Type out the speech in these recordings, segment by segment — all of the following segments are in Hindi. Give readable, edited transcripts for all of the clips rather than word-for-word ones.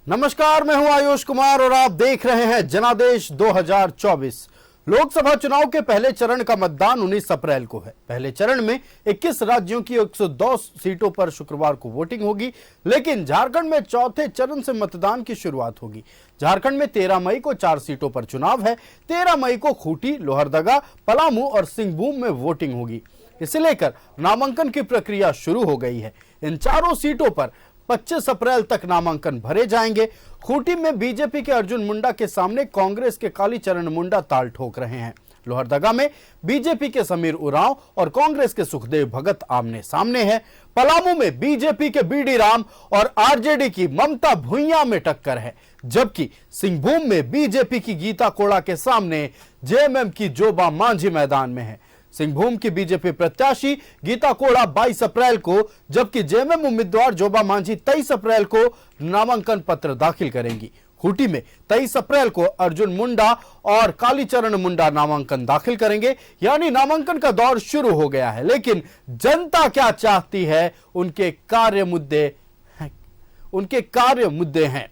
नमस्कार, मैं हूं आयुष कुमार और आप देख रहे हैं जनादेश 2024। लोकसभा चुनाव के पहले चरण का मतदान 19 अप्रैल को है। पहले चरण में 21 राज्यों की 102 सीटों पर शुक्रवार को वोटिंग होगी, लेकिन झारखंड में चौथे चरण से मतदान की शुरुआत होगी। झारखंड में 13 मई को 4 सीटों पर चुनाव है। 13 मई को खूंटी, लोहरदगा, पलामू और सिंहभूम में वोटिंग होगी। इसे लेकर नामांकन की प्रक्रिया शुरू हो गई है। इन चारों सीटों पर 25 अप्रैल तक नामांकन भरे जाएंगे। खूंटी में बीजेपी के अर्जुन मुंडा के सामने कांग्रेस के कालीचरण मुंडा ताल ठोक रहे हैं। लोहरदगा में बीजेपी के समीर उरांव और कांग्रेस के सुखदेव भगत आमने सामने हैं। पलामू में बीजेपी के बीडी राम और आरजेडी की ममता भुइयां में टक्कर है, जबकि सिंहभूम में बीजेपी की गीता कोड़ा के सामने जेएमएम की जोबा मांझी मैदान में है। सिंहभूम की बीजेपी प्रत्याशी गीता कोड़ा 22 अप्रैल को, जबकि जेएमएम उम्मीदवार जोबा मांझी 23 अप्रैल को नामांकन पत्र दाखिल करेंगी। खूंटी में 23 अप्रैल को अर्जुन मुंडा और कालीचरण मुंडा नामांकन दाखिल करेंगे। यानी नामांकन का दौर शुरू हो गया है, लेकिन जनता क्या चाहती है, उनके कार्य मुद्दे हैं।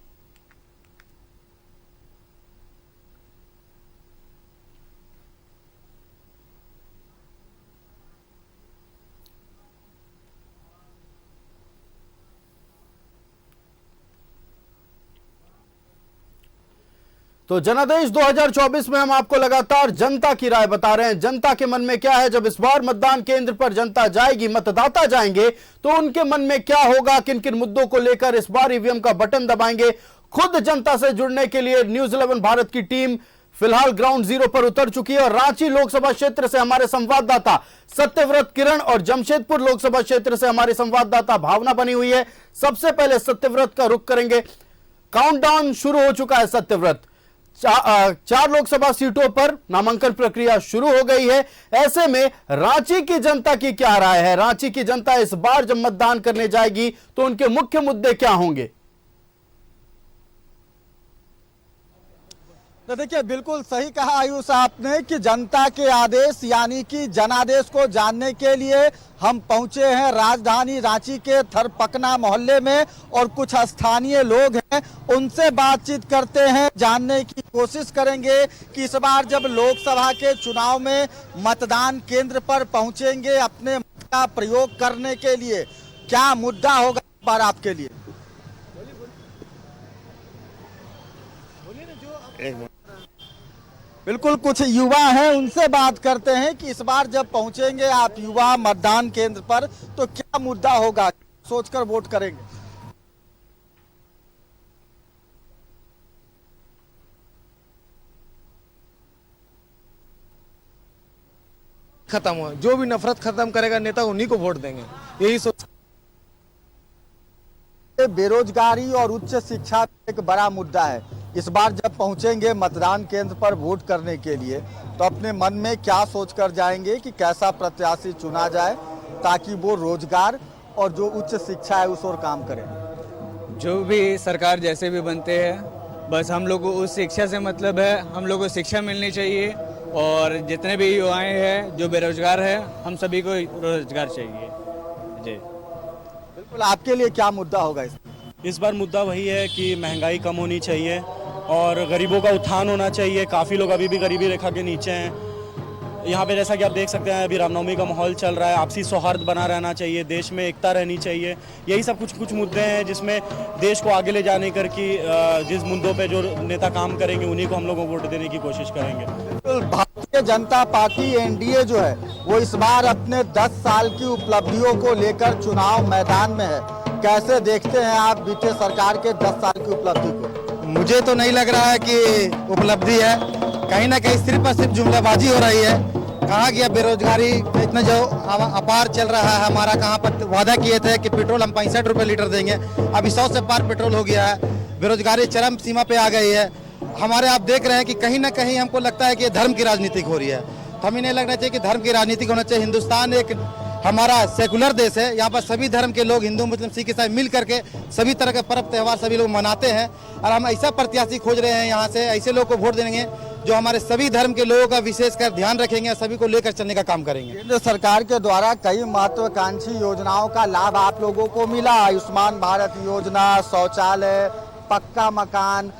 तो जनादेश 2024 में हम आपको लगातार जनता की राय बता रहे हैं। जनता के मन में क्या है, जब इस बार मतदान केंद्र पर जनता जाएगी, मतदाता जाएंगे, तो उनके मन में क्या होगा, किन किन मुद्दों को लेकर इस बार ईवीएम का बटन दबाएंगे। खुद जनता से जुड़ने के लिए न्यूज 11 भारत की टीम फिलहाल ग्राउंड जीरो पर उतर चुकी है और रांची लोकसभा क्षेत्र से हमारे संवाददाता सत्यव्रत किरण और जमशेदपुर लोकसभा क्षेत्र से हमारी संवाददाता भावना बनी हुई है। सबसे पहले सत्यव्रत का रुख करेंगे। काउंटडाउन शुरू हो चुका है सत्यव्रत। 4 लोकसभा सीटों पर नामांकन प्रक्रिया शुरू हो गई है। ऐसे में रांची की जनता की क्या राय है? रांची की जनता इस बार जब मतदान करने जाएगी तो उनके मुख्य मुद्दे क्या होंगे? तो देखिए, बिल्कुल सही कहा आयुष आपने कि जनता के आदेश यानी कि जनादेश को जानने के लिए हम पहुंचे हैं राजधानी रांची के थरपकना मोहल्ले में और कुछ स्थानीय लोग हैं, उनसे बातचीत करते हैं, जानने की कोशिश करेंगे कि इस बार जब लोकसभा के चुनाव में मतदान केंद्र पर पहुंचेंगे अपने मत का प्रयोग करने के लिए, क्या मुद्दा होगा इस बार आपके लिए। बिल्कुल, कुछ युवा हैं, उनसे बात करते हैं कि इस बार जब पहुंचेंगे आप युवा मतदान केंद्र पर तो क्या मुद्दा होगा, सोचकर वोट करेंगे। खत्म हो, जो भी नफरत खत्म करेगा नेता उन्हीं को वोट देंगे, यही सोच। बेरोजगारी और उच्च शिक्षा एक बड़ा मुद्दा है। इस बार जब पहुंचेंगे मतदान केंद्र पर वोट करने के लिए तो अपने मन में क्या सोचकर जाएंगे कि कैसा प्रत्याशी चुना जाए ताकि वो रोजगार और जो उच्च शिक्षा है उस ओर काम करें। जो भी सरकार जैसे भी बनते हैं, बस हम लोग को उस शिक्षा से मतलब है, हम लोग को शिक्षा मिलनी चाहिए और जितने भी युवाएं हैं जो बेरोजगार है, हम सभी को रोजगार चाहिए। जी बिल्कुल, आपके लिए क्या मुद्दा होगा इस बार? मुद्दा वही है कि महंगाई कम होनी चाहिए और गरीबों का उत्थान होना चाहिए। काफ़ी लोग अभी भी गरीबी रेखा के नीचे हैं। यहाँ पे जैसा कि आप देख सकते हैं, अभी रामनवमी का माहौल चल रहा है, आपसी सौहार्द बना रहना चाहिए, देश में एकता रहनी चाहिए। यही सब कुछ मुद्दे हैं जिसमें देश को आगे ले जाने कर की जिस मुद्दों पे जो नेता काम करेंगे उन्हीं को हम लोगों को वोट देने की कोशिश करेंगे। भारतीय जनता पार्टी एनडीए जो है वो इस बार अपने 10 साल की उपलब्धियों को लेकर चुनाव मैदान में है। कैसे देखते हैं आप बीते सरकार के 10 साल की उपलब्धि को? मुझे तो नहीं लग रहा है कि उपलब्धि है, कहीं ना कहीं सिर्फ और सिर्फ जुमलाबाजी हो रही है। कहा गया बेरोजगारी इतना जो अपार चल रहा है, हमारा कहाँ पर वादा किए थे कि पेट्रोल हम 65 रुपये लीटर देंगे, अभी 100 से पार पेट्रोल हो गया है। बेरोजगारी चरम सीमा पे आ गई है। हमारे आप देख रहे हैं कि कहीं ना कहीं हमको लगता है कि धर्म की राजनीति हो रही है। तो हमें नहीं लगना चाहिए कि धर्म की राजनीति होना चाहिए। हिंदुस्तान एक हमारा सेकुलर देश है, यहाँ पर सभी धर्म के लोग, हिंदू मुस्लिम सिख ईसाई मिल करके सभी तरह के पर्व त्यौहार सभी लोग मनाते हैं और हम ऐसा प्रत्याशी खोज रहे हैं यहाँ से, ऐसे लोग को वोट देंगे जो हमारे सभी धर्म के लोगों का विशेषकर ध्यान रखेंगे और सभी को लेकर चलने का काम करेंगे। केंद्र सरकार के द्वारा कई महत्वाकांक्षी योजनाओं का लाभ आप लोगों को मिला, आयुष्मान भारत योजना, शौचालय, पक्का मकान।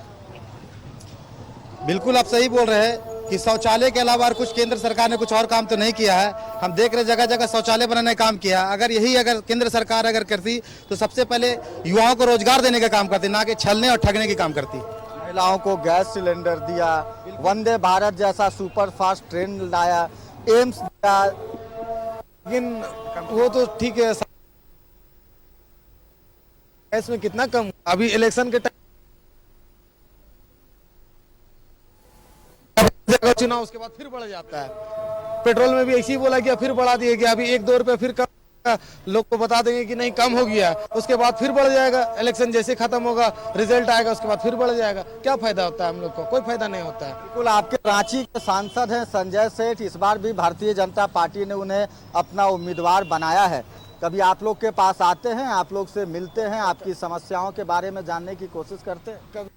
बिल्कुल आप सही बोल रहे हैं कि शौचालय के अलावा और कुछ केंद्र सरकार ने कुछ और काम तो नहीं किया है। हम देख रहे जगह जगह शौचालय बनाने का काम किया। अगर केंद्र सरकार अगर करती तो सबसे पहले युवाओं को रोजगार देने का काम करती, ना कि छलने और ठगने की काम करती। महिलाओं को गैस सिलेंडर दिया, वंदे भारत जैसा सुपर फास्ट ट्रेन लाया, एम्स दिया। लेकिन वो तो ठीक है, इसमें कितना कम। अभी इलेक्शन के टाइम चुनाव, उसके बाद फिर बढ़ जाता है। पेट्रोल में भी ऐसे ही बोला गया, फिर बढ़ा दिया गया। अभी 1-2 रुपए फिर कम, लोग को बता देंगे कि नहीं कम हो गया, उसके बाद फिर बढ़ जाएगा। इलेक्शन जैसे खत्म होगा, रिजल्ट आएगा, उसके बाद फिर बढ़ जाएगा। क्या फायदा होता है हम लोग को? कोई फायदा नहीं होता है। बिल्कुल, आपके रांची के सांसद हैं संजय सेठ, इस बार भी भारतीय जनता पार्टी ने उन्हें अपना उम्मीदवार बनाया है। कभी आप लोग के पास आते हैं, आप लोग से मिलते हैं, आपकी समस्याओं के बारे में जानने की कोशिश करते हैं?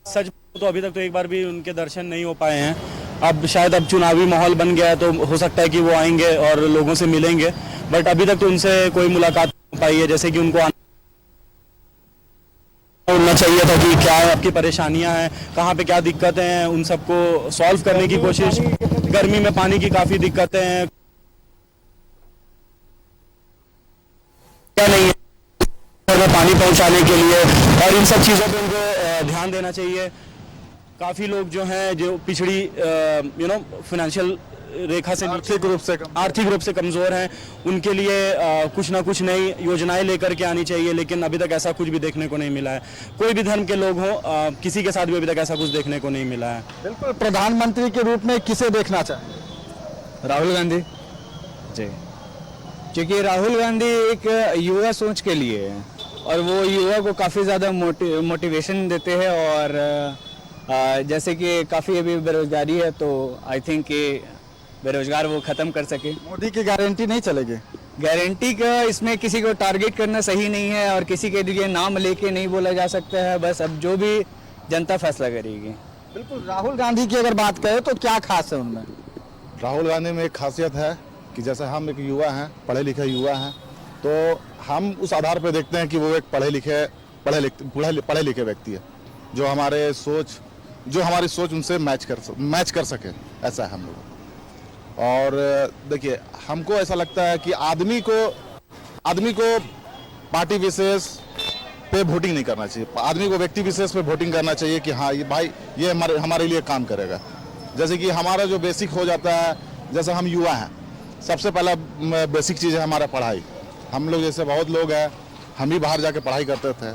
सच तो अभी तक तो एक बार भी उनके दर्शन नहीं हो पाए हैं। अब शायद अब चुनावी माहौल बन गया है तो हो सकता है कि वो आएंगे और लोगों से मिलेंगे, बट अभी तक तो उनसे कोई मुलाकात नहीं हो पाई है। जैसे कि उनको आना चाहिए था कि क्या आपकी परेशानियां हैं, कहाँ पे क्या दिक्कतें हैं, उन सबको सॉल्व करने की कोशिश। गर्मी में पानी की काफ़ी दिक्कतें हैं, क्या नहीं है पानी पहुंचाने के लिए, और इन सब चीज़ों पे उनको ध्यान देना चाहिए। काफ़ी लोग जो हैं जो पिछड़ी फाइनेंशियल रेखा से आर्थिक रूप से कमज़ोर हैं, उनके लिए कुछ ना कुछ नई योजनाएं लेकर के आनी चाहिए। लेकिन अभी तक ऐसा कुछ भी देखने को नहीं मिला है। कोई भी धर्म के लोग हों, किसी के साथ भी अभी तक ऐसा कुछ देखने को नहीं मिला है। बिल्कुल, प्रधानमंत्री के रूप में किसे देखना चाहें? राहुल गांधी जी, क्योंकि राहुल गांधी एक युवा सोच के लिए है और वो युवा को काफ़ी ज़्यादा मोटिवेशन देते हैं। और जैसे कि काफ़ी अभी बेरोजगारी है, तो आई थिंक कि बेरोजगार वो ख़त्म कर सके। मोदी की गारंटी नहीं चलेगी? गारंटी का इसमें किसी को टारगेट करना सही नहीं है और किसी के लिए नाम लेके नहीं बोला जा सकता है। बस अब जो भी जनता फैसला करेगी। बिल्कुल, राहुल गांधी की अगर बात करें तो क्या खास है उनमें? राहुल गांधी में एक खासियत है कि जैसे हम एक युवा हैं, पढ़े लिखे युवा हैं, तो हम उस आधार पर देखते हैं कि वो एक पढ़े लिखे व्यक्ति है जो हमारी सोच उनसे मैच कर सके, ऐसा है हम लोग। और देखिए, हमको ऐसा लगता है कि आदमी को पार्टी विशेष पे वोटिंग नहीं करना चाहिए। आदमी को व्यक्ति विशेष पे वोटिंग करना चाहिए कि हाँ ये भाई ये हमारे लिए काम करेगा। जैसे कि हमारा जो बेसिक हो जाता है, जैसे हम युवा हैं, सबसे पहला बेसिक चीज़ है हमारा पढ़ाई। हम लोग जैसे बहुत लोग हैं, हम भी बाहर जाके पढ़ाई करते थे,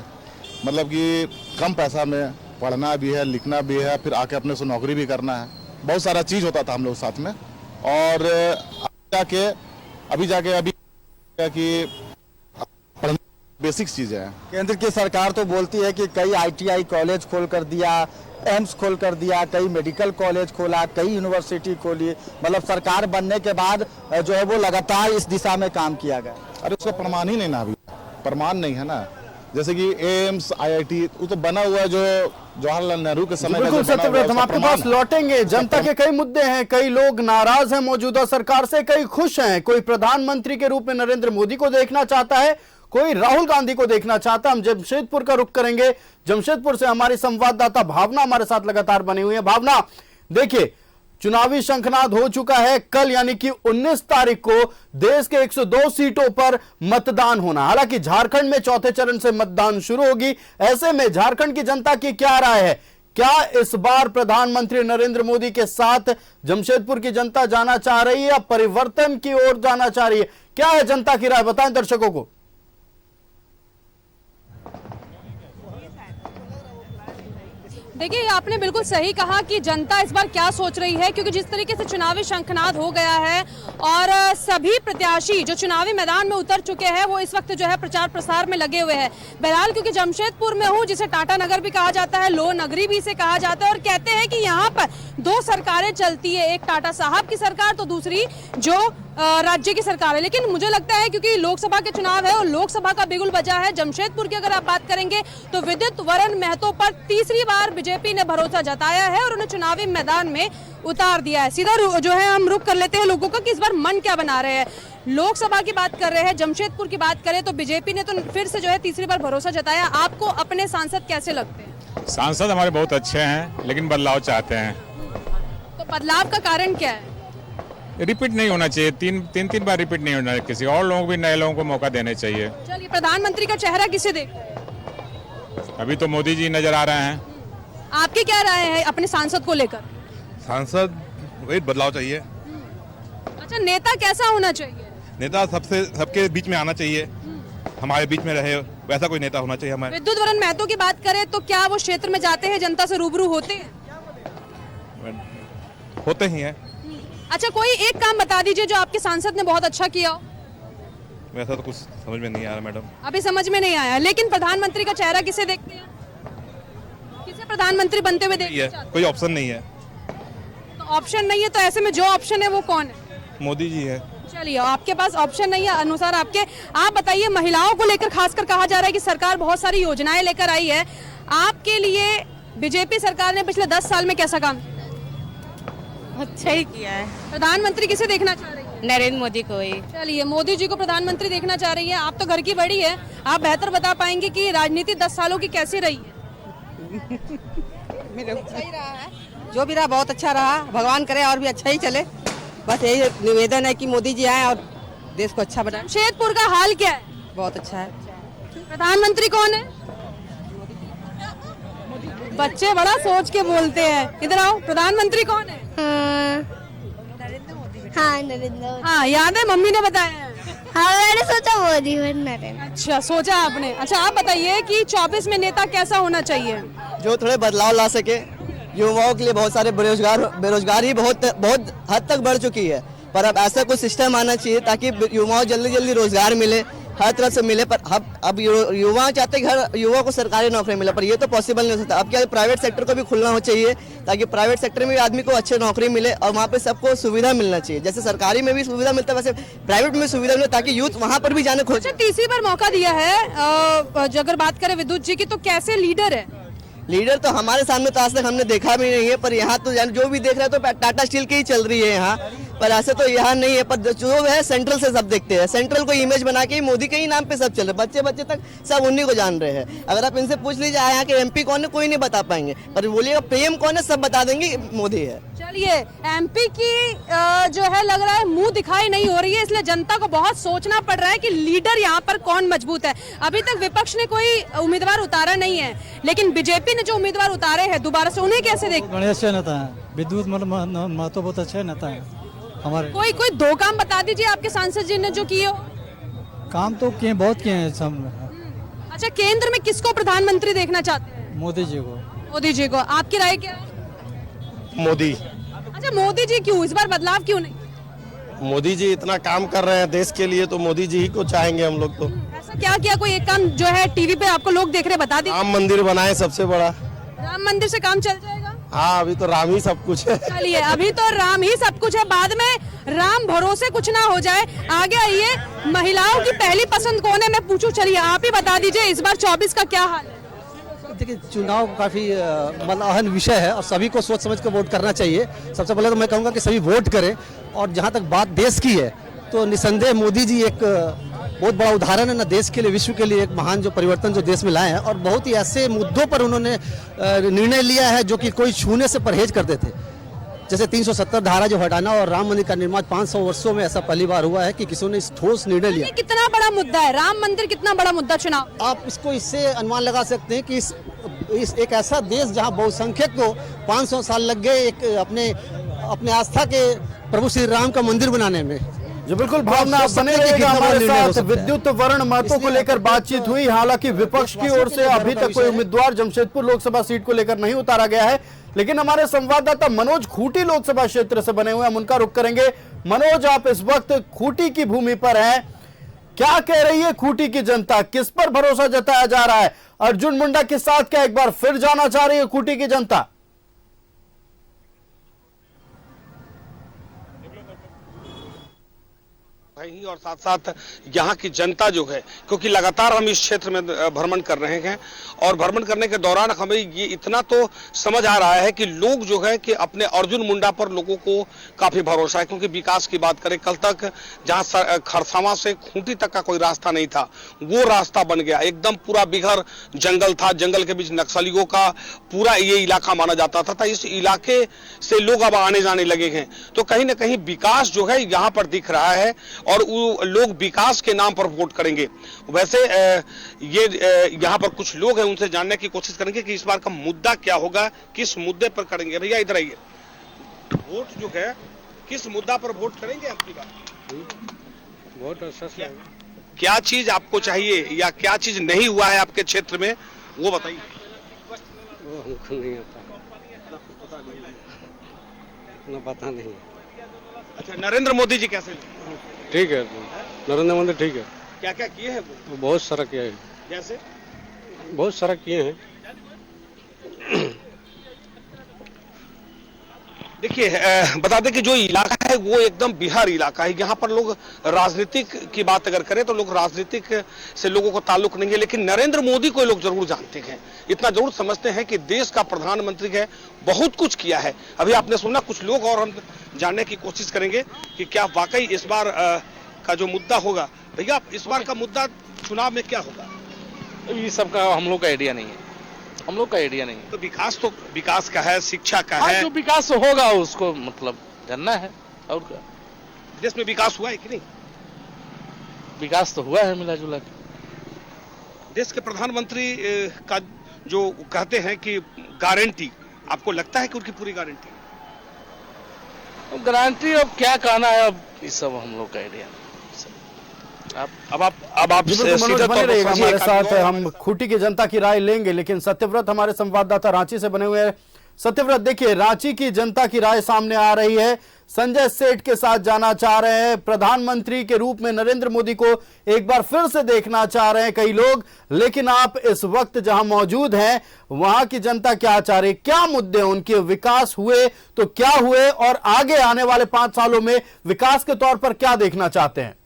मतलब कि कम पैसा में पढ़ना भी है, लिखना भी है, फिर आके अपने से नौकरी भी करना है। बहुत सारा चीज़ होता था हम लोग साथ में। और अभी जाके कि पढ़ने बेसिक चीज़ें हैं। केंद्र की सरकार तो बोलती है कि कई ITI कॉलेज खोल कर दिया, एम्स खोल कर दिया, कई मेडिकल कॉलेज खोला, कई यूनिवर्सिटी खोली। मतलब सरकार बनने के बाद जो है वो लगातार इस दिशा में काम किया गया। अरे उसका प्रमाण ही नहीं ना, अभी प्रमाण नहीं है ना। जैसे कि एम्स, IIT वो तो बना हुआ है जो जवाहरलाल नेहरू के समय। बिल्कुल सत्यव्रत, हम आपके पास लौटेंगे। जनता के कई मुद्दे हैं, कई लोग नाराज हैं मौजूदा सरकार से, कई खुश हैं। कोई प्रधानमंत्री के रूप में नरेंद्र मोदी को देखना चाहता है, कोई राहुल गांधी को देखना चाहता है। हम जमशेदपुर का रुख करेंगे। जमशेदपुर से हमारी संवाददाता भावना हमारे साथ लगातार बनी हुई है। भावना, देखिए, चुनावी शंखनाद हो चुका है। कल यानी कि 19 तारीख को देश के 102 सीटों पर मतदान होना। हालांकि झारखंड में चौथे चरण से मतदान शुरू होगी। ऐसे में झारखंड की जनता की क्या राय है? क्या इस बार प्रधानमंत्री नरेंद्र मोदी के साथ जमशेदपुर की जनता जाना चाह रही है या परिवर्तन की ओर जाना चाह रही है? क्या है जनता की राय, बताएं दर्शकों को। देखिए, आपने बिल्कुल सही कहा कि जनता इस बार क्या सोच रही है, क्योंकि जिस तरीके से चुनावी शंखनाद हो गया है और सभी प्रत्याशी जो चुनावी मैदान में उतर चुके हैं वो इस वक्त जो है प्रचार प्रसार में लगे हुए हैं। बहरहाल, क्योंकि जमशेदपुर में हूँ, जिसे टाटा नगर भी कहा जाता है, लो नगरी भी इसे कहा जाता है, और कहते हैं कि यहाँ पर 2 सरकारें चलती है, एक टाटा साहब की सरकार तो दूसरी जो राज्य की सरकार है। लेकिन मुझे लगता है क्योंकि लोकसभा के चुनाव है और लोकसभा का बिगुल बजा है, जमशेदपुर की अगर आप बात करेंगे तो विद्युत वरण महतो पर तीसरी बार बीजेपी ने भरोसा जताया है और उन्हें चुनावी मैदान में उतार दिया है। सीधा जो है हम रुख कर लेते हैं लोगों का कि इस बार मन क्या बना रहे हैं। लोकसभा की बात कर रहे हैं, जमशेदपुर की बात करें तो बीजेपी ने तो फिर से जो है तीसरी बार भरोसा जताया। आपको अपने सांसद कैसे लगते हैं? सांसद हमारे बहुत अच्छे हैं, लेकिन बदलाव चाहते हैं। तो बदलाव का कारण क्या है? रिपीट नहीं होना चाहिए, तीन बार रिपीट नहीं होना चाहिए। किसी और लोगों भी, नए लोगों को मौका देने चाहिए। चलिए, प्रधानमंत्री का चेहरा किसे देखते हैं? अभी तो मोदी जी नजर आ रहे हैं। आपकी क्या राय है अपने सांसद को लेकर? सांसद वही बदलाव चाहिए। अच्छा, नेता कैसा होना चाहिए? नेता सबके बीच में आना चाहिए, हमारे बीच में रहे, वैसा कोई नेता होना चाहिए हमारे। विद्युत वरण महतो की बात करें तो क्या वो क्षेत्र में जाते हैं, जनता से रूबरू होते हैं? होते ही हैं। अच्छा, कोई एक काम बता दीजिए जो आपके सांसद ने बहुत अच्छा किया हो। वैसा तो कुछ समझ में नहीं आ रहा मैडम। अभी समझ में नहीं आया, लेकिन प्रधानमंत्री का चेहरा किसे देखते हैं? किसे प्रधानमंत्री बनते हुए देखते हैं? कोई ऑप्शन नहीं है। तो ऑप्शन नहीं है, तो ऐसे में जो ऑप्शन है वो कौन है? मोदी जी है। चलिए, आपके पास ऑप्शन नहीं है अनुसार आपके। आप बताइए, महिलाओं को लेकर खासकर कहा जा रहा है कि सरकार बहुत सारी योजनाएं लेकर आई है। आपके लिए बीजेपी सरकार ने पिछले 10 साल में कैसा काम किया? अच्छा ही किया है। प्रधानमंत्री किसे देखना चाह रही है? नरेंद्र मोदी को ही। चलिए, मोदी जी को प्रधानमंत्री देखना चाह रही है। आप तो घर की बड़ी है, आप बेहतर बता पाएंगे कि राजनीति 10 सालों की कैसी रही है? सही रहा है, जो भी रहा बहुत अच्छा रहा। भगवान करे और भी अच्छा ही चले। बस यही निवेदन है कि मोदी जी आए और देश को अच्छा बनाए। जमशेदपुर का हाल क्या है? बहुत अच्छा है। प्रधानमंत्री कौन है? बच्चे बड़ा सोच के बोलते हैं। इधर आओ, प्रधानमंत्री कौन है? नरेंद्र मोदी। हाँ, याद है, मम्मी ने बताया है। हाँ, मैंने सोचा मोदी बनना है। अच्छा, सोचा आपने। अच्छा, आप बताइए कि 24 में नेता कैसा होना चाहिए? जो थोड़े बदलाव ला सके। युवाओं के लिए बहुत सारे बेरोजगारी बहुत हद तक बढ़ चुकी है, पर अब ऐसा कुछ सिस्टम आना चाहिए ताकि युवाओं जल्दी जल्दी रोजगार मिले, हर तरह से मिले। पर अब युवा चाहते हैं हर युवा को सरकारी नौकरी मिले, पर ये तो पॉसिबल नहीं हो सकता। अब क्या प्राइवेट सेक्टर को भी खुलना हो चाहिए ताकि प्राइवेट सेक्टर में भी आदमी को अच्छी नौकरी मिले और वहाँ पे सबको सुविधा मिलना चाहिए। जैसे सरकारी में भी सुविधा मिलता है, वैसे प्राइवेट में सुविधा मिले ताकि यूथ वहाँ पर भी जाने खोजे। अच्छा, तीसरी बार मौका दिया है। अगर बात करें विद्युत जी की, तो कैसे लीडर है? लीडर तो हमारे सामने तो आज तक हमने देखा भी नहीं है, पर यहाँ तो जो भी देख रहे हैं तो टाटा स्टील की ही चल रही है यहाँ, पर ऐसे तो यहाँ नहीं है। पर जो है सेंट्रल से सब देखते हैं, सेंट्रल को इमेज बना के मोदी के ही नाम पे सब चल रहे, बच्चे तक सब उन्हीं को जान रहे हैं। अगर आप इनसे पूछ लीजिए यहाँ के एमपी कौन है, कोई नहीं बता पाएंगे, पर बोलिएगा पीएम कौन है, सब बता देंगे मोदी है। चलिए, एमपी की जो है लग रहा है मुंह दिखाई नहीं हो रही है, इसलिए जनता को बहुत सोचना पड़ रहा है कि लीडर यहाँ पर कौन मजबूत है। अभी तक विपक्ष ने कोई उम्मीदवार उतारा नहीं है, लेकिन बीजेपी ने जो उम्मीदवार उतारे हैं दोबारा से, उन्हें कैसे देखते? बड़े अच्छे नेता है, विद्युत महतो बहुत अच्छे नेता है हमारे। कोई दो काम बता दीजिए आपके सांसद जी ने जो किए हो। काम तो किए, बहुत किए हैं सब। अच्छा, केंद्र में किसको प्रधानमंत्री देखना चाहते हैं? मोदी जी को। मोदी जी को। आपकी राय क्या है? मोदी। अच्छा, मोदी जी क्यों? इस बार बदलाव क्यों नहीं? मोदी जी इतना काम कर रहे हैं देश के लिए, तो मोदी जी ही को चाहेंगे हम लोग। तो ऐसा क्या किया? कोई एक काम जो है टीवी पे आपको लोग देख रहे, बता दीजिए। राम मंदिर बनाए सबसे बड़ा। राम मंदिर से काम चल जाएगा? हाँ, अभी तो राम ही सब कुछ है। चलिए, अभी तो राम ही सब कुछ है, बाद में राम भरोसे कुछ ना हो जाए। आगे आइए, महिलाओं की पहली पसंद कौन है मैं पूछूं? चलिए, आप ही बता दीजिए, इस बार 24 का क्या हाल है? देखिए, चुनाव काफी मतलब अहम विषय है और सभी को सोच समझ कर वोट करना चाहिए। सबसे पहले तो मैं कहूँगा कि सभी वोट करें, और जहाँ तक बात देश की है तो निसंदेह मोदी जी एक बहुत बड़ा उदाहरण है ना, देश के लिए, विश्व के लिए एक महान जो परिवर्तन जो देश में लाए हैं, और बहुत ही ऐसे मुद्दों पर उन्होंने निर्णय लिया है जो कि कोई छूने से परहेज करते थे। जैसे 370 धारा जो हटाना और राम मंदिर का निर्माण 500 वर्षों में ऐसा पहली बार हुआ है कि किसी ने इस ठोस निर्णय लिया। कितना बड़ा मुद्दा है राम मंदिर, कितना बड़ा मुद्दा चुनाव? आप इसको इससे अनुमान लगा सकते हैं कि इस एक ऐसा देश जहां बहुसंख्यक को 500 साल लग गए एक अपने आस्था के प्रभु श्री राम का मंदिर बनाने में। जो बिल्कुल भावना आप बने रहेगा हमारे साथ। विद्युत वर्ण महत्व को लेकर बातचीत हुई, हालांकि विपक्ष की ओर से अभी तक कोई उम्मीदवार जमशेदपुर लोकसभा सीट को लेकर नहीं उतारा गया है, लेकिन हमारे संवाददाता मनोज खूंटी लोकसभा क्षेत्र से बने हुए, हम उनका रुख करेंगे। मनोज, आप इस वक्त खूंटी की भूमि पर हैं, क्या कह रही है खूंटी की जनता? किस पर भरोसा जताया जा रहा है? अर्जुन मुंडा के साथ क्या एक बार फिर जाना चाह रही है खूंटी की जनता? और साथ साथ यहाँ की जनता जो है, क्योंकि लगातार हम इस क्षेत्र में भ्रमण कर रहे हैं और भ्रमण करने के दौरान हमें ये इतना तो समझ आ रहा है कि लोग जो है कि अपने अर्जुन मुंडा पर लोगों को काफी भरोसा है, क्योंकि विकास की बात करें, कल तक जहां खरसावां से खूंटी तक का कोई रास्ता नहीं था, वो रास्ता बन गया। एकदम पूरा बिघर जंगल था, जंगल के बीच नक्सलियों का पूरा ये इलाका माना जाता था। इस इलाके से लोग अब आने जाने लगे हैं, तो कहीं ना कहीं विकास जो है यहाँ पर दिख रहा है और वो लोग विकास के नाम पर वोट करेंगे। वैसे ये यहाँ पर कुछ लोग हैं, उनसे जानने की कोशिश करेंगे कि इस बार का मुद्दा क्या होगा, किस मुद्दे पर करेंगे। भैया इधर आइए, वोट जो है किस मुद्दा पर वोट करेंगे आपकी बात? वोट अच्छा क्या चीज आपको चाहिए या क्या चीज नहीं हुआ है आपके क्षेत्र में, वो बताइए। वो हमको नहीं आता, ना पता नहीं। अच्छा, नरेंद्र मोदी जी कैसे? ठीक है, नरेंद्र मोदी ठीक है। क्या क्या किए हैं वो? बहुत सारा किया है। जैसे? बहुत सारा किए हैं। देखिए, बता दें कि जो इलाका है वो एकदम बिहार इलाका है। यहाँ पर लोग राजनीतिक की बात अगर करें तो लोग राजनीतिक से लोगों को ताल्लुक नहीं है, लेकिन नरेंद्र मोदी को लोग जरूर जानते हैं, इतना जरूर समझते हैं कि देश का प्रधानमंत्री है, बहुत कुछ किया है। अभी आपने सुना कुछ लोग, और हम जानने की कोशिश करेंगे कि क्या वाकई इस बार का जो मुद्दा होगा। भैया, इस बार का मुद्दा चुनाव में क्या होगा? ये सब का हम लोग का आइडिया नहीं है, हम लोग का आइडिया नहीं है। तो विकास का है, शिक्षा का है। जो विकास होगा उसको मतलब जानना है, और क्या। देश में विकास हुआ है कि नहीं? विकास तो हुआ है मिला जुला के। देश के प्रधानमंत्री का जो कहते हैं कि गारंटी, आपको लगता है कि उनकी पूरी गारंटी? गारंटी अब क्या कहना है, अब ये सब हम लोग का आइडिया नहीं। अब आप मनोज बने रहिएगा हमारे साथ, हम खूंटी की जनता की राय लेंगे, लेकिन सत्यव्रत हमारे संवाददाता रांची से बने हुए हैं। सत्यव्रत, देखिए रांची की जनता की राय सामने आ रही है, संजय सेठ के साथ जाना चाह रहे हैं, प्रधानमंत्री के रूप में नरेंद्र मोदी को एक बार फिर से देखना चाह रहे हैं कई लोग, लेकिन आप इस वक्त जहां मौजूद हैं वहां की जनता क्या चाह रही, क्या मुद्दे उनके, विकास हुए तो क्या हुए और आगे आने वाले 5 सालों में विकास के तौर पर क्या देखना चाहते हैं?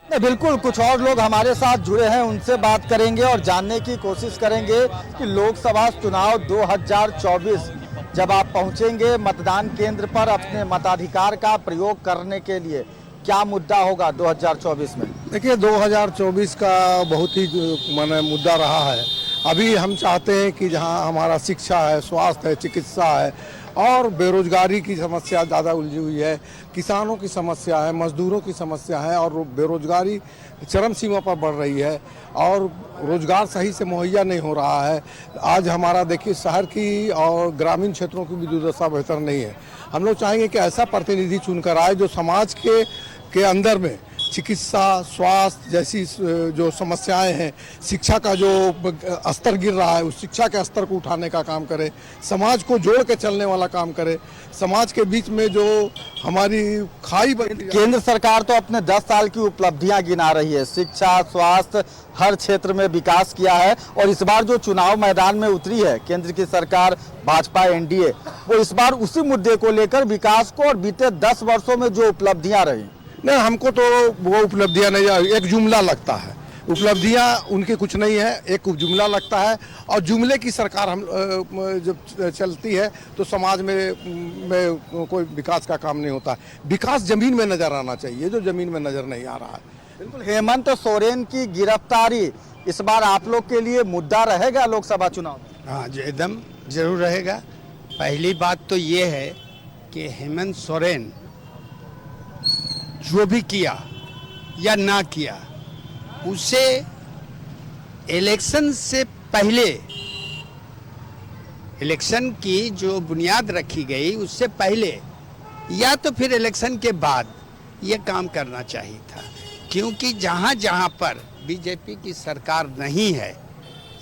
बिल्कुल, कुछ और लोग हमारे साथ जुड़े हैं, उनसे बात करेंगे और जानने की कोशिश करेंगे कि लोकसभा चुनाव 2024 जब आप पहुंचेंगे मतदान केंद्र पर अपने मताधिकार का प्रयोग करने के लिए, क्या मुद्दा होगा 2024 में? देखिए, 2024 का बहुत ही माने मुद्दा रहा है। अभी हम चाहते हैं कि जहां हमारा शिक्षा है, स्वास्थ्य है, चिकित्सा है और बेरोजगारी की समस्या ज़्यादा उलझी हुई है, किसानों की समस्या है, मजदूरों की समस्या है और बेरोजगारी चरम सीमा पर बढ़ रही है और रोजगार सही से मुहैया नहीं हो रहा है। आज हमारा देखिए शहर की और ग्रामीण क्षेत्रों की भी दुर्दशा बेहतर नहीं है। हम लोग चाहेंगे कि ऐसा प्रतिनिधि चुनकर आए जो समाज के अंदर में चिकित्सा, स्वास्थ्य जैसी जो समस्याएं हैं, शिक्षा का जो स्तर गिर रहा है उस शिक्षा के स्तर को उठाने का काम करे, समाज को जोड़ के चलने वाला काम करे, समाज के बीच में जो हमारी खाई बनी। केंद्र सरकार तो अपने 10 साल की उपलब्धियां गिना रही है, शिक्षा, स्वास्थ्य, हर क्षेत्र में विकास किया है और इस बार जो चुनाव मैदान में उतरी है केंद्र की सरकार, भाजपा एनडीए, वो इस बार उसी मुद्दे को लेकर विकास को और बीते 10 वर्षों में जो उपलब्धियां रही। नहीं, हमको तो वो उपलब्धियां नहीं, एक जुमला लगता है, उपलब्धियां उनकी कुछ नहीं है, एक जुमला लगता है और जुमले की सरकार हम जब चलती है तो समाज में कोई विकास का काम नहीं होता। विकास जमीन में नजर आना चाहिए, जो जमीन में नजर नहीं आ रहा है। बिल्कुल, हेमंत सोरेन की गिरफ्तारी इस बार आप लोग के लिए मुद्दा रहेगा लोकसभा चुनाव में? हाँ, एकदम जरूर रहेगा। पहली बात तो ये है कि हेमंत सोरेन जो भी किया या ना किया, उसे इलेक्शन से पहले, इलेक्शन की जो बुनियाद रखी गई उससे पहले या तो फिर इलेक्शन के बाद ये काम करना चाहिए था, क्योंकि जहाँ जहाँ पर बीजेपी की सरकार नहीं है,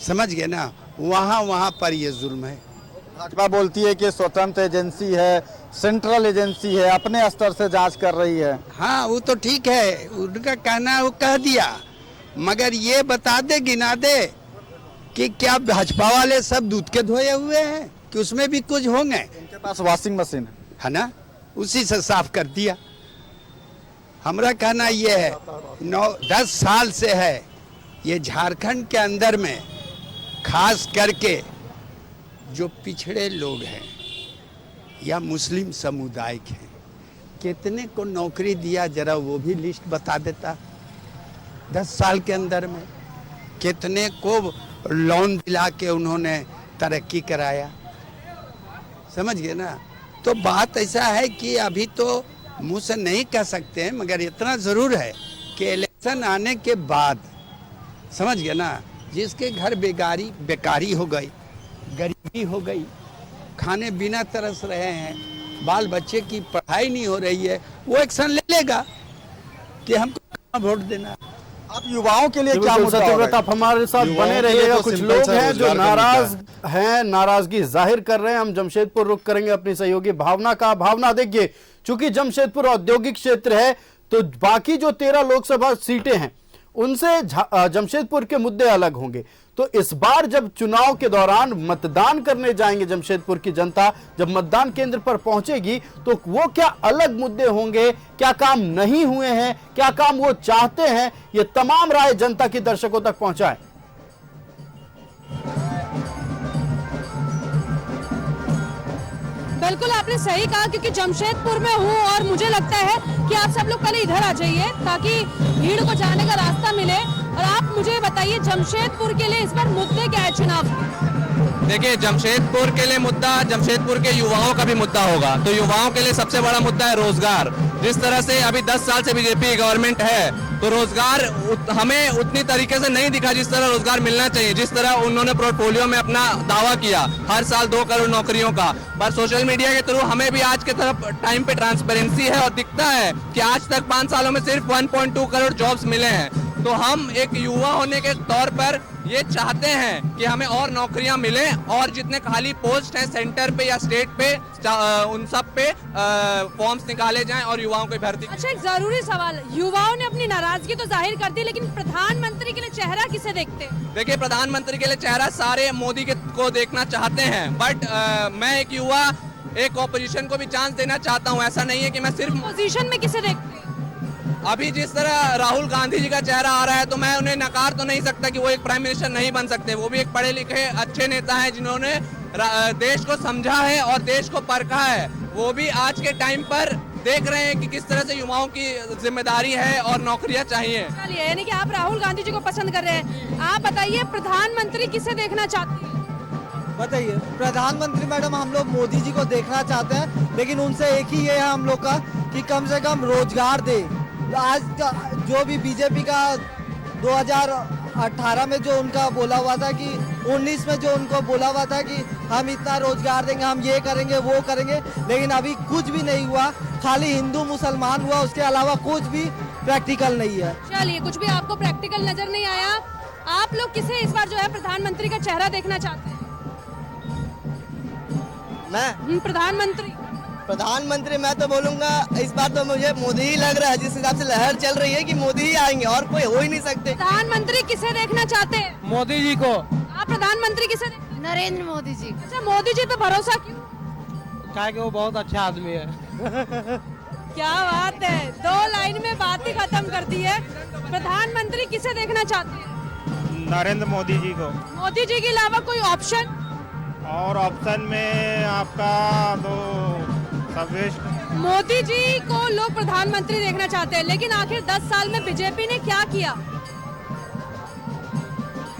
समझ गए ना, वहाँ पर ये जुल्म है। भाजपा बोलती है कि स्वतंत्र एजेंसी है, सेंट्रल एजेंसी है, अपने स्तर से जांच कर रही है। हाँ, वो तो ठीक है, उनका कहना वो कह दिया, मगर ये बता दे, गिना दे कि क्या भाजपा वाले सब दूध के धोए हुए हैं कि उसमें भी कुछ होंगे? उनके पास वॉशिंग मशीन है ना, उसी से साफ कर दिया। हमारा कहना ये है 9-10 साल से है ये झारखंड के अंदर में खास करके जो पिछड़े लोग हैं या मुस्लिम समुदाय के हैं, कितने को नौकरी दिया, जरा वो भी लिस्ट बता देता। 10 साल के अंदर में कितने को लोन दिला के उन्होंने तरक्की कराया, समझ गए ना। तो बात ऐसा है कि अभी तो मुंह से नहीं कह सकते हैं, मगर इतना ज़रूर है कि इलेक्शन आने के बाद, समझ गए ना, जिसके घर बेकारी हो गई, गरीबी हो गई, खाने बिना तरस रहे हैं, बाल बच्चे की पढ़ाई नहीं हो रही है, वो एक्शन ले लेगा कि हमको कहाँ वोट देना। आप युवाओं के लिए क्या मुद्दा सत्यव्रत, आप हमारे साथ बने रहिएगा। कुछ लोग हैं जो नाराज हैं, नाराजगी जाहिर कर रहे हैं। हम जमशेदपुर रुख करेंगे अपनी सहयोगी भावना का। भावना, देखिए, चूंकि जमशेदपुर औद्योगिक क्षेत्र है तो बाकी जो 13 लोकसभा सीटें हैं उनसे जमशेदपुर के मुद्दे अलग होंगे। तो इस बार जब चुनाव के दौरान मतदान करने जाएंगे जमशेदपुर की जनता, जब मतदान केंद्र पर पहुंचेगी तो वो क्या अलग मुद्दे होंगे, क्या काम नहीं हुए हैं, क्या काम वो चाहते हैं, ये तमाम राय जनता की दर्शकों तक पहुंचाएं। बिल्कुल आपने सही कहा, क्योंकि जमशेदपुर में हूँ और मुझे लगता है कि आप सब लोग पहले इधर आ जाइए ताकि भीड़ को जाने का रास्ता मिले। और आप मुझे बताइए जमशेदपुर के लिए इस बार मुद्दे क्या है चुनाव? देखिए, जमशेदपुर के लिए मुद्दा जमशेदपुर के युवाओं का भी मुद्दा होगा। तो युवाओं के लिए सबसे बड़ा मुद्दा है रोजगार। जिस तरह से अभी 10 साल से बीजेपी गवर्नमेंट है तो रोजगार हमें उतनी तरीके से नहीं दिखा जिस तरह रोजगार मिलना चाहिए, जिस तरह उन्होंने पोर्टफोलियो में अपना दावा किया हर साल 2 करोड़ नौकरियों का। पर सोशल मीडिया के थ्रू हमें भी आज के तरफ टाइम पे ट्रांसपेरेंसी है और दिखता है कि आज तक 5 सालों में सिर्फ 1.2 करोड़ जॉब्स मिले हैं। तो हम एक युवा होने के तौर पर ये चाहते हैं कि हमें और नौकरियां मिले और जितने खाली पोस्ट हैं सेंटर पे या स्टेट पे उन सब पे फॉर्म्स निकाले जाएं और युवाओं को भर्ती। अच्छा, एक जरूरी सवाल, युवाओं ने अपनी नाराजगी तो जाहिर कर दी, लेकिन प्रधानमंत्री के लिए चेहरा किसे देखते हैं? देखिए, प्रधानमंत्री के लिए चेहरा सारे मोदी को देखना चाहते हैं, बट मैं एक युवा एक ऑपोजिशन को भी चांस देना चाहता हूँ। ऐसा नहीं है कि मैं सिर्फ ऑपोजिशन में किसे देखते हैं? अभी जिस तरह राहुल गांधी जी का चेहरा आ रहा है तो मैं उन्हें नकार तो नहीं सकता कि वो एक प्राइम मिनिस्टर नहीं बन सकते। वो भी एक पढ़े लिखे अच्छे नेता हैं जिन्होंने देश को समझा है और देश को परखा है। वो भी आज के टाइम पर देख रहे हैं कि किस तरह से युवाओं की जिम्मेदारी है और नौकरियां चाहिए। चलिए, यानी कि आप राहुल गांधी जी को पसंद कर रहे हैं। आप बताइए प्रधानमंत्री किसे देखना चाहते हैं? बताइए। प्रधानमंत्री मैडम, हम लोग मोदी जी को देखना चाहते हैं, लेकिन उनसे एक ही ये है हम लोग का कि कम से कम रोजगार दे। आज का जो भी बीजेपी का 2018 में जो उनका बोला हुआ था कि 19 में जो उनको बोला हुआ था कि हम इतना रोजगार देंगे, हम ये करेंगे वो करेंगे, लेकिन अभी कुछ भी नहीं हुआ। खाली हिंदू मुसलमान हुआ, उसके अलावा कुछ भी प्रैक्टिकल नहीं है। चलिए, कुछ भी आपको प्रैक्टिकल नजर नहीं आया। आप लोग किसे इस बार जो है प्रधानमंत्री का चेहरा देखना चाहते हैं? मैं प्रधानमंत्री मैं तो बोलूंगा इस बार तो मुझे मोदी ही लग रहा है। जिस हिसाब से लहर चल रही है कि मोदी ही आएंगे और कोई हो ही नहीं सकते। प्रधानमंत्री किसे देखना चाहते हैं? मोदी जी को। आप प्रधानमंत्री किसे देखते हैं? नरेंद्र मोदी जी। अच्छा, मोदी जी पे भरोसा क्यों? क्या कि वो बहुत अच्छा आदमी है। क्या बात है, 2 लाइन में बात ही खत्म कर दी है। प्रधानमंत्री किसे देखना चाहते हैं? नरेंद्र मोदी जी को। मोदी जी के अलावा कोई ऑप्शन? और ऑप्शन में आपका तो मोदी जी को लोग प्रधानमंत्री देखना चाहते हैं, लेकिन आखिर 10 साल में बीजेपी ने क्या किया?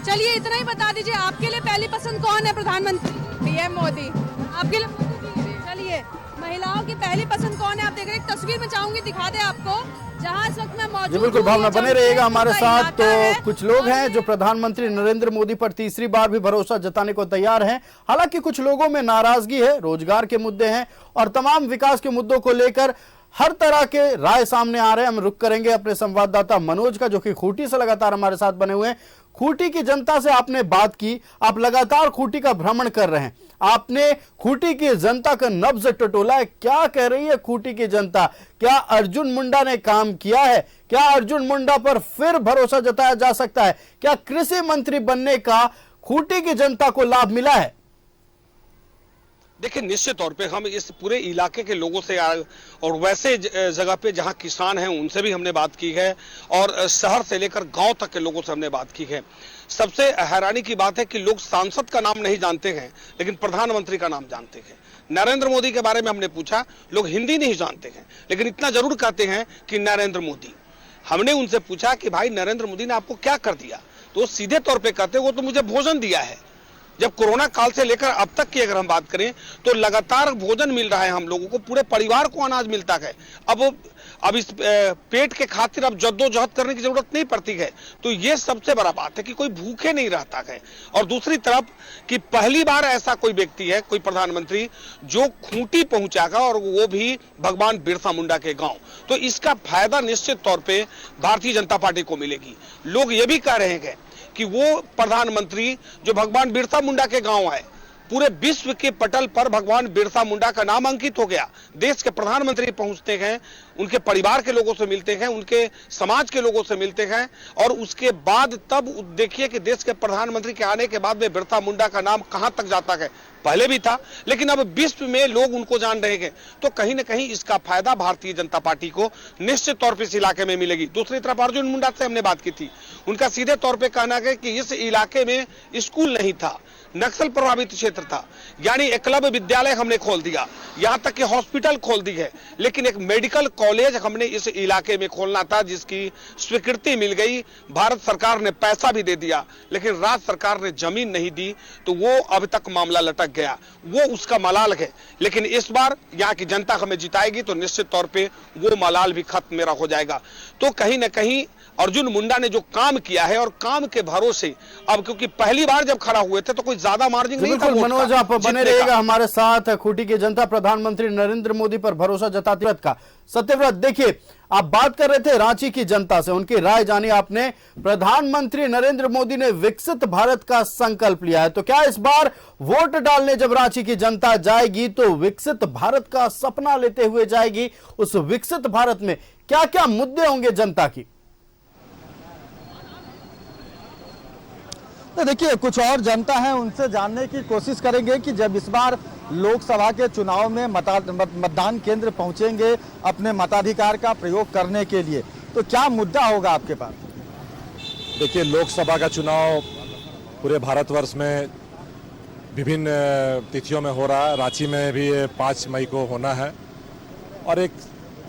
चलिए, इतना ही बता दीजिए, आपके लिए पहली पसंद कौन है प्रधानमंत्री? पीएम मोदी। आपके लिए मोदी जी। चलिए, महिलाओं की पहली पसंद कौन है? आप देख रहे हैं, तस्वीर में चाहूंगी दिखा दे आपको, जहां इस वक्त मैं मौजूद। बिल्कुल भावना, बने रहिएगा हमारे साथ। तो कुछ लोग हैं जो प्रधानमंत्री नरेंद्र मोदी पर तीसरी बार भी भरोसा जताने को तैयार हैं। हालांकि कुछ लोगों में नाराजगी है, रोजगार के मुद्दे हैं और तमाम विकास के मुद्दों को लेकर हर तरह के राय सामने आ रहे हैं। हम रुक करेंगे अपने संवाददाता मनोज का, जो कि खूंटी से लगातार हमारे साथ बने हुए हैं। खूंटी की जनता से आपने बात की, आप लगातार खूंटी का भ्रमण कर रहे हैं, आपने खूंटी की जनता का नब्ज टटोला है। क्या कह रही है खूंटी की जनता? क्या अर्जुन मुंडा ने काम किया है? क्या अर्जुन मुंडा पर फिर भरोसा जताया जा सकता है? क्या कृषि मंत्री बनने का खूंटी की जनता को लाभ मिला है? देखिए, निश्चित तौर पे हम इस पूरे इलाके के लोगों से और वैसे जगह पे जहां किसान हैं उनसे भी हमने बात की है और शहर से लेकर गांव तक के लोगों से हमने बात की है। सबसे हैरानी की बात है कि लोग सांसद का नाम नहीं जानते हैं लेकिन प्रधानमंत्री का नाम जानते हैं। नरेंद्र मोदी के बारे में हमने पूछा, लोग हिंदी नहीं जानते हैं लेकिन इतना जरूर कहते हैं कि नरेंद्र मोदी। हमने उनसे पूछा कि भाई नरेंद्र मोदी ने आपको क्या कर दिया, तो वो सीधे तौर पे कहते वो तो मुझे भोजन दिया है। जब कोरोना काल से लेकर अब तक की अगर हम बात करें तो लगातार भोजन मिल रहा है हम लोगों को, पूरे परिवार को अनाज मिलता है। अब इस पेट के खातिर अब जद्दोजहद करने की जरूरत नहीं पड़ती है। तो ये सबसे बड़ा बात है कि कोई भूखे नहीं रहता है। और दूसरी तरफ कि पहली बार ऐसा कोई व्यक्ति है, कोई प्रधानमंत्री जो खूंटी पहुंचागा और वो भी भगवान बिरसा मुंडा के गांव। तो इसका फायदा निश्चित तौर पे भारतीय जनता पार्टी को मिलेगी। लोग ये भी कह रहे हैं कि वो प्रधानमंत्री जो भगवान बिरसा मुंडा के गांव आए, पूरे विश्व के पटल पर भगवान बिरसा मुंडा का नाम अंकित हो गया। देश के प्रधानमंत्री पहुंचते हैं, उनके परिवार के लोगों से मिलते हैं, उनके समाज के लोगों से मिलते हैं और उसके बाद तब देखिए कि देश के प्रधानमंत्री के आने के बाद में बिरसा मुंडा का नाम कहां तक जाता है। पहले भी था लेकिन अब विश्व में लोग उनको जान रहे हैं। तो कहीं ना कहीं इसका फायदा भारतीय जनता पार्टी को निश्चित तौर पर इस इलाके में मिलेगी। दूसरी तरफ अर्जुन मुंडा से हमने बात की थी, उनका सीधे तौर पर कहना है कि इस इलाके में स्कूल नहीं था, नक्सल प्रभावित क्षेत्र था, यानी एकलव्य विद्यालय हमने खोल दिया, यहां तक कि हॉस्पिटल खोल दी है, लेकिन एक मेडिकल कॉलेज हमने इस इलाके में खोलना था जिसकी स्वीकृति मिल गई। भारत सरकार ने पैसा भी दे दिया लेकिन राज्य सरकार ने जमीन नहीं दी, तो वो अब तक मामला लटक गया। वो उसका मलाल है, लेकिन इस बार यहाँ की जनता हमें जिताएगी तो निश्चित तौर पर वो मलाल भी खत्म मेरा हो जाएगा। तो कहीं ना कहीं अर्जुन मुंडा ने जो काम किया है और काम के भरोसे अब, क्योंकि पहली बार जब खड़ा हुए थे तो कोई ज्यादा मार्जिन नहीं था। मनोज, आप बने रहिएगा हमारे साथ। खूंटी की जनता प्रधानमंत्री नरेंद्र मोदी पर भरोसा जताती का। सत्यव्रत, देखिए आप बात कर रहे थे रांची की जनता से, उनकी राय जानी आपने। प्रधानमंत्री नरेंद्र मोदी ने विकसित भारत का संकल्प लिया है, तो क्या इस बार वोट डालने जब रांची की जनता जाएगी तो विकसित भारत का सपना लेते हुए जाएगी? उस विकसित भारत में क्या क्या मुद्दे होंगे जनता की? तो देखिए, कुछ और जनता है, उनसे जानने की कोशिश करेंगे कि जब इस बार लोकसभा के चुनाव में मतदान केंद्र पहुंचेंगे अपने मताधिकार का प्रयोग करने के लिए, तो क्या मुद्दा होगा आपके पास? देखिए, लोकसभा का चुनाव पूरे भारतवर्ष में विभिन्न तिथियों में हो रहा है। रांची में भी 5 मई को होना है और एक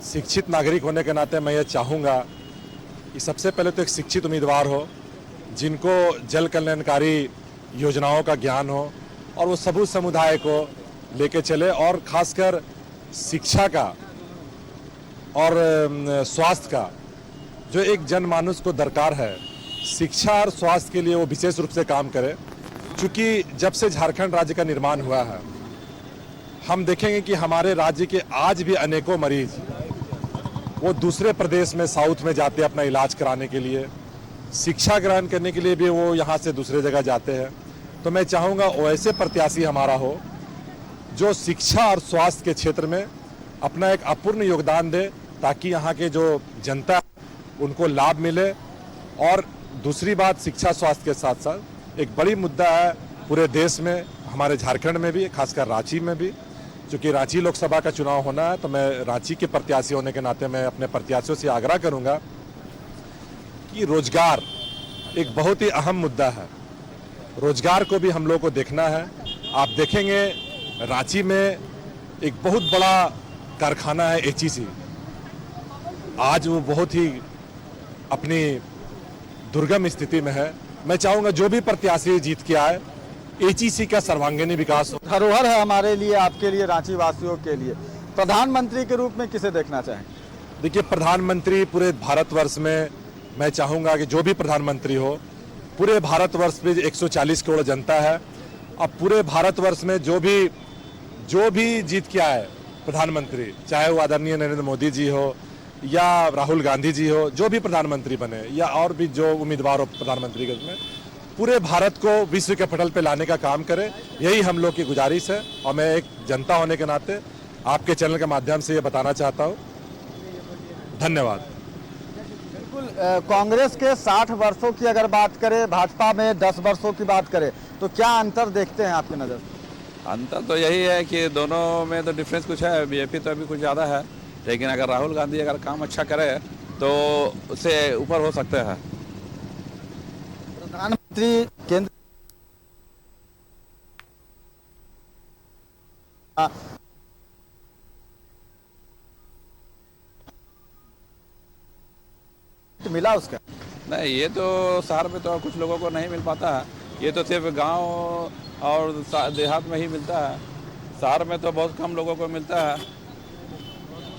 शिक्षित नागरिक होने के नाते मैं ये चाहूँगा कि सबसे पहले तो एक शिक्षित उम्मीदवार हो जिनको जल कल्याणकारी योजनाओं का ज्ञान हो और वो सभी समुदाय को लेके चले, और खासकर शिक्षा का और स्वास्थ्य का जो एक जनमानस को दरकार है, शिक्षा और स्वास्थ्य के लिए वो विशेष रूप से काम करे। क्योंकि जब से झारखंड राज्य का निर्माण हुआ है, हम देखेंगे कि हमारे राज्य के आज भी अनेकों मरीज वो दूसरे प्रदेश में, साउथ में जाते हैं अपना इलाज कराने के लिए, शिक्षा ग्रहण करने के लिए भी वो यहाँ से दूसरे जगह जाते हैं। तो मैं चाहूँगा वैसे प्रत्याशी हमारा हो जो शिक्षा और स्वास्थ्य के क्षेत्र में अपना एक अपूर्ण योगदान दे, ताकि यहाँ के जो जनता उनको लाभ मिले। और दूसरी बात, शिक्षा स्वास्थ्य के साथ साथ एक बड़ी मुद्दा है पूरे देश में, हमारे झारखंड में भी, खासकर रांची में भी। चूँकि रांची लोकसभा का चुनाव होना है तो मैं रांची के प्रत्याशी होने के नाते मैं अपने प्रत्याशियों से आग्रह करूँगा कि रोजगार एक बहुत ही अहम मुद्दा है। रोजगार को भी हम लोग को देखना है। आप देखेंगे रांची में एक बहुत बड़ा कारखाना है HEC, आज वो बहुत ही अपनी दुर्गम स्थिति में है। मैं चाहूँगा जो भी प्रत्याशी जीत के आए, HEC का सर्वांगीण विकास हो। धरोहर है हमारे लिए, आपके लिए, रांची वासियों के लिए। प्रधानमंत्री के रूप में किसे देखना चाहें? देखिए, प्रधानमंत्री पूरे भारतवर्ष में मैं चाहूँगा कि जो भी प्रधानमंत्री हो, पूरे भारतवर्ष में 140 करोड़ जनता है। अब पूरे भारतवर्ष में जो भी जीत के आए प्रधानमंत्री, चाहे वो आदरणीय नरेंद्र मोदी जी हो या राहुल गांधी जी हो, जो भी प्रधानमंत्री बने या और भी जो उम्मीदवार हो प्रधानमंत्री के रूप में, पूरे भारत को विश्व के पटल पे लाने का काम करे, यही हम लोग की गुजारिश है। और मैं एक जनता होने के नाते आपके चैनल के माध्यम से ये बताना चाहता हूँ। धन्यवाद। कांग्रेस के 60 वर्षों की अगर बात करें, भाजपा में 10 वर्षों की बात करें, तो क्या अंतर देखते हैं आपकी नज़र? अंतर तो यही है कि दोनों में तो डिफरेंस कुछ है। बीजेपी तो अभी कुछ ज़्यादा है, लेकिन अगर राहुल गांधी अगर काम अच्छा करे तो उससे ऊपर हो सकते हैं। प्रधानमंत्री केंद्र मिला उसका नहीं, ये तो शहर में तो कुछ लोगों को नहीं मिल पाता है। ये तो सिर्फ गांव और देहात में ही मिलता है। शहर में तो बहुत कम लोगों को मिलता है।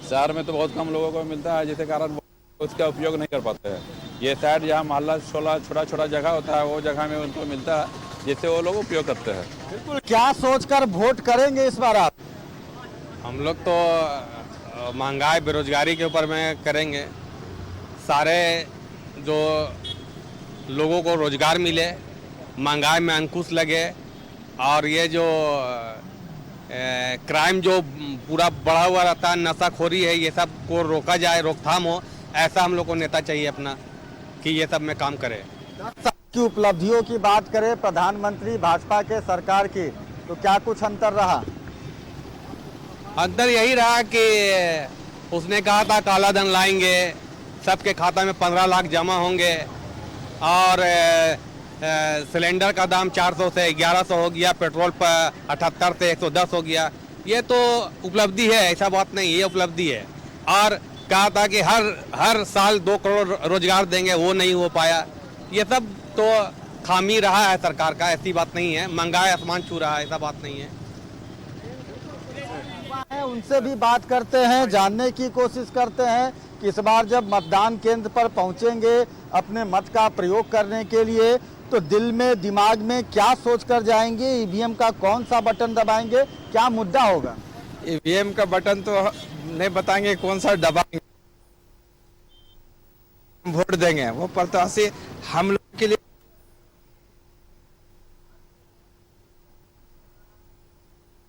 शहर में तो बहुत कम लोगों को मिलता है, जिसके कारण उसका उपयोग नहीं कर पाते हैं। ये साइड जहाँ मोहल्ला छोटा छोटा जगह होता है, वो जगह में उनको मिलता है, जिससे वो लोग उपयोग करते हैं। बिल्कुल। क्या सोचकर वोट करेंगे इस बार आप? हम लोग तो महंगाई बेरोजगारी के ऊपर में करेंगे। सारे जो लोगों को रोजगार मिले, महंगाई में अंकुश लगे, और ये जो क्राइम जो पूरा बढ़ा हुआ रहता है, नशाखोरी है, ये सब को रोका जाए, रोकथाम हो, ऐसा हम लोग को नेता चाहिए अपना, कि ये सब में काम करे। 10 साल की उपलब्धियों की बात करें प्रधानमंत्री भाजपा के सरकार की, तो क्या कुछ अंतर रहा? अंतर यही रहा कि उसने कहा था काला धन लाएंगे, सबके खाता में 15 लाख जमा होंगे, और सिलेंडर का दाम 400 से 1100 हो गया, पेट्रोल पर 78 से 110 हो गया। ये तो उपलब्धि है, ऐसा बात नहीं, ये उपलब्धि है। और कहा था कि हर साल 2 करोड़ रोजगार देंगे, वो नहीं हो पाया। ये सब तो खामी रहा है सरकार का, ऐसी बात नहीं है। महंगाई आसमान छू रहा है, ऐसा बात नहीं है। उनसे भी बात करते हैं, जानने की कोशिश करते हैं कि इस बार जब मतदान केंद्र पर पहुंचेंगे अपने मत का प्रयोग करने के लिए, तो दिल में दिमाग में क्या सोचकर जाएंगे? ईवीएम का कौन सा बटन दबाएंगे, क्या मुद्दा होगा? ईवीएम का बटन तो नहीं बताएंगे, कौन सा दबाएंगे, वोट देंगे। वो प्रत्याशी हम लोग के लिए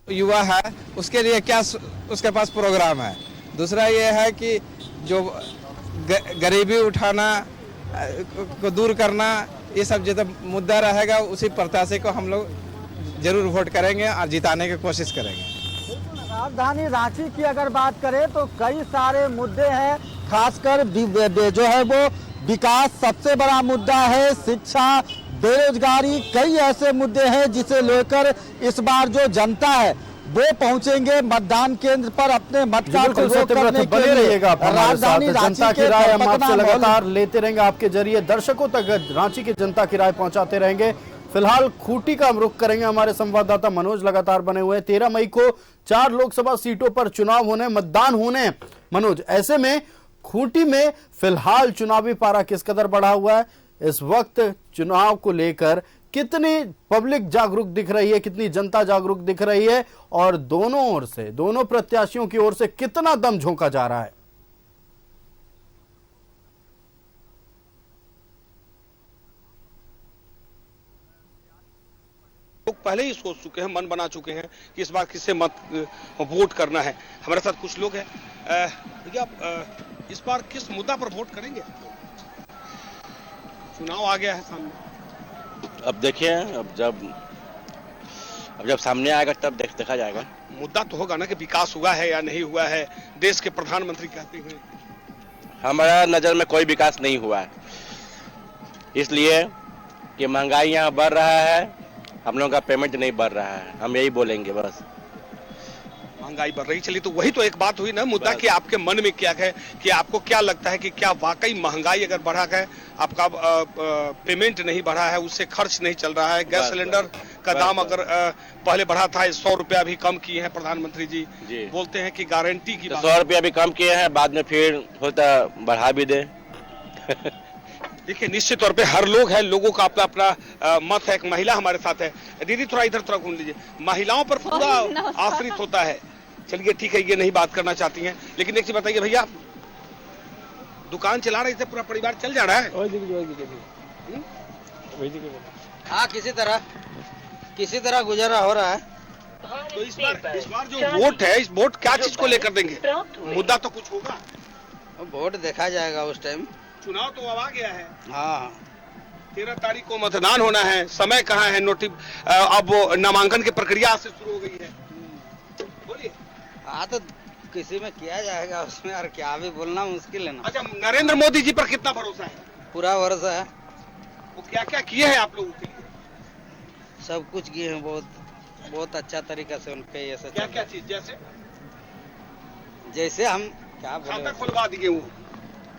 युवा है, उसके लिए क्या उसके पास प्रोग्राम है। दूसरा ये है कि जो गरीबी उठाना को दूर करना, ये सब जो मुद्दा रहेगा, उसी प्रत्याशी को हम लोग जरूर वोट करेंगे और जिताने की कोशिश करेंगे। राजधानी रांची की अगर बात करें तो कई सारे मुद्दे हैं, खासकर जो है वो विकास सबसे बड़ा मुद्दा है, शिक्षा, बेरोजगारी, कई ऐसे मुद्दे हैं जिसे लेकर इस बार जो जनता है वो पहुंचेंगे मतदान केंद्र पर अपने मत का प्रयोग करने के लिए। रहिएगा राजधानी जनता की राय हम आपसे लगातार लेते रहेंगे, आपके जरिए दर्शकों तक रांची की जनता की राय पहुंचाते रहेंगे। फिलहाल खूंटी का हम रुख करेंगे, हमारे संवाददाता मनोज लगातार बने हुए हैं। 13 मई को 4 लोकसभा सीटों पर चुनाव होने, मतदान होने। मनोज, ऐसे में खूंटी में फिलहाल चुनावी पारा किस कदर बढ़ा हुआ है? इस वक्त चुनाव को लेकर कितनी पब्लिक जागरूक दिख रही है, कितनी जनता जागरूक दिख रही है, और दोनों ओर से, दोनों प्रत्याशियों की ओर से कितना दम झोंका जा रहा है? लोग पहले ही सोच चुके हैं, मन बना चुके हैं कि इस बार किससे मत वोट करना है। हमारे साथ कुछ लोग हैं। भैया, इस बार किस मुद्दा पर वोट करेंगे? चुनाव आ गया है सामने। अब देखिए, अब जब सामने आएगा तब देखा जाएगा। मुद्दा तो होगा ना कि विकास हुआ है या नहीं हुआ है। देश के प्रधानमंत्री कहते हैं हमारा नजर में कोई विकास नहीं हुआ है, इसलिए कि महंगाई यहाँ बढ़ रहा है, हम लोगों का पेमेंट नहीं बढ़ रहा है। हम यही बोलेंगे बस। महंगाई बढ़ रही चली तो वही तो एक बात हुई ना मुद्दा कि आपके मन में क्या है, कि आपको क्या लगता है कि क्या वाकई महंगाई अगर बढ़ा है, आपका पेमेंट नहीं बढ़ा है, उससे खर्च नहीं चल रहा है। गैस सिलेंडर का दाम अगर पहले बढ़ा था, 100 रुपया भी कम किए हैं प्रधानमंत्री जी। बोलते हैं कि गारंटी की 100 रुपया भी कम किए हैं, बाद में फिर होता बढ़ा भी दे। देखिए, निश्चित तौर पे हर लोग है, लोगों का अपना अपना मत है। एक महिला हमारे साथ है। दीदी, थोड़ा इधर थोड़ा घूम लीजिए। महिलाओं पर पूरा आश्रित होता है। चलिए ठीक है, ये नहीं बात करना चाहती हैं, लेकिन एक चीज बताइए भैया, दुकान चला रहे थे, पूरा परिवार चल जा रहा है? हाँ, किसी तरह गुजारा हो रहा है। तो इस बार जो वोट है, इस वोट क्या चीज को लेकर देंगे? मुद्दा तो कुछ होगा। वोट देखा जाएगा उस टाइम। चुनाव तो अब आ गया है। हाँ, 13 तारीख को मतदान होना है, समय कहाँ है? अब वो नामांकन की प्रक्रिया से शुरू हो गई है। बोलिए। हाँ तो किसी में किया जाएगा, उसमें और क्या भी बोलना मुश्किल है ना। अच्छा, नरेंद्र मोदी जी पर कितना भरोसा है? पूरा भरोसा है। वो क्या क्या किए हैं आप लोगों के लिए? सब कुछ किए हैं, बहुत अच्छा तरीका से उनके ये सब। क्या क्या चीज? जैसे हम क्या बोले, खाता खुलवा दिए, वो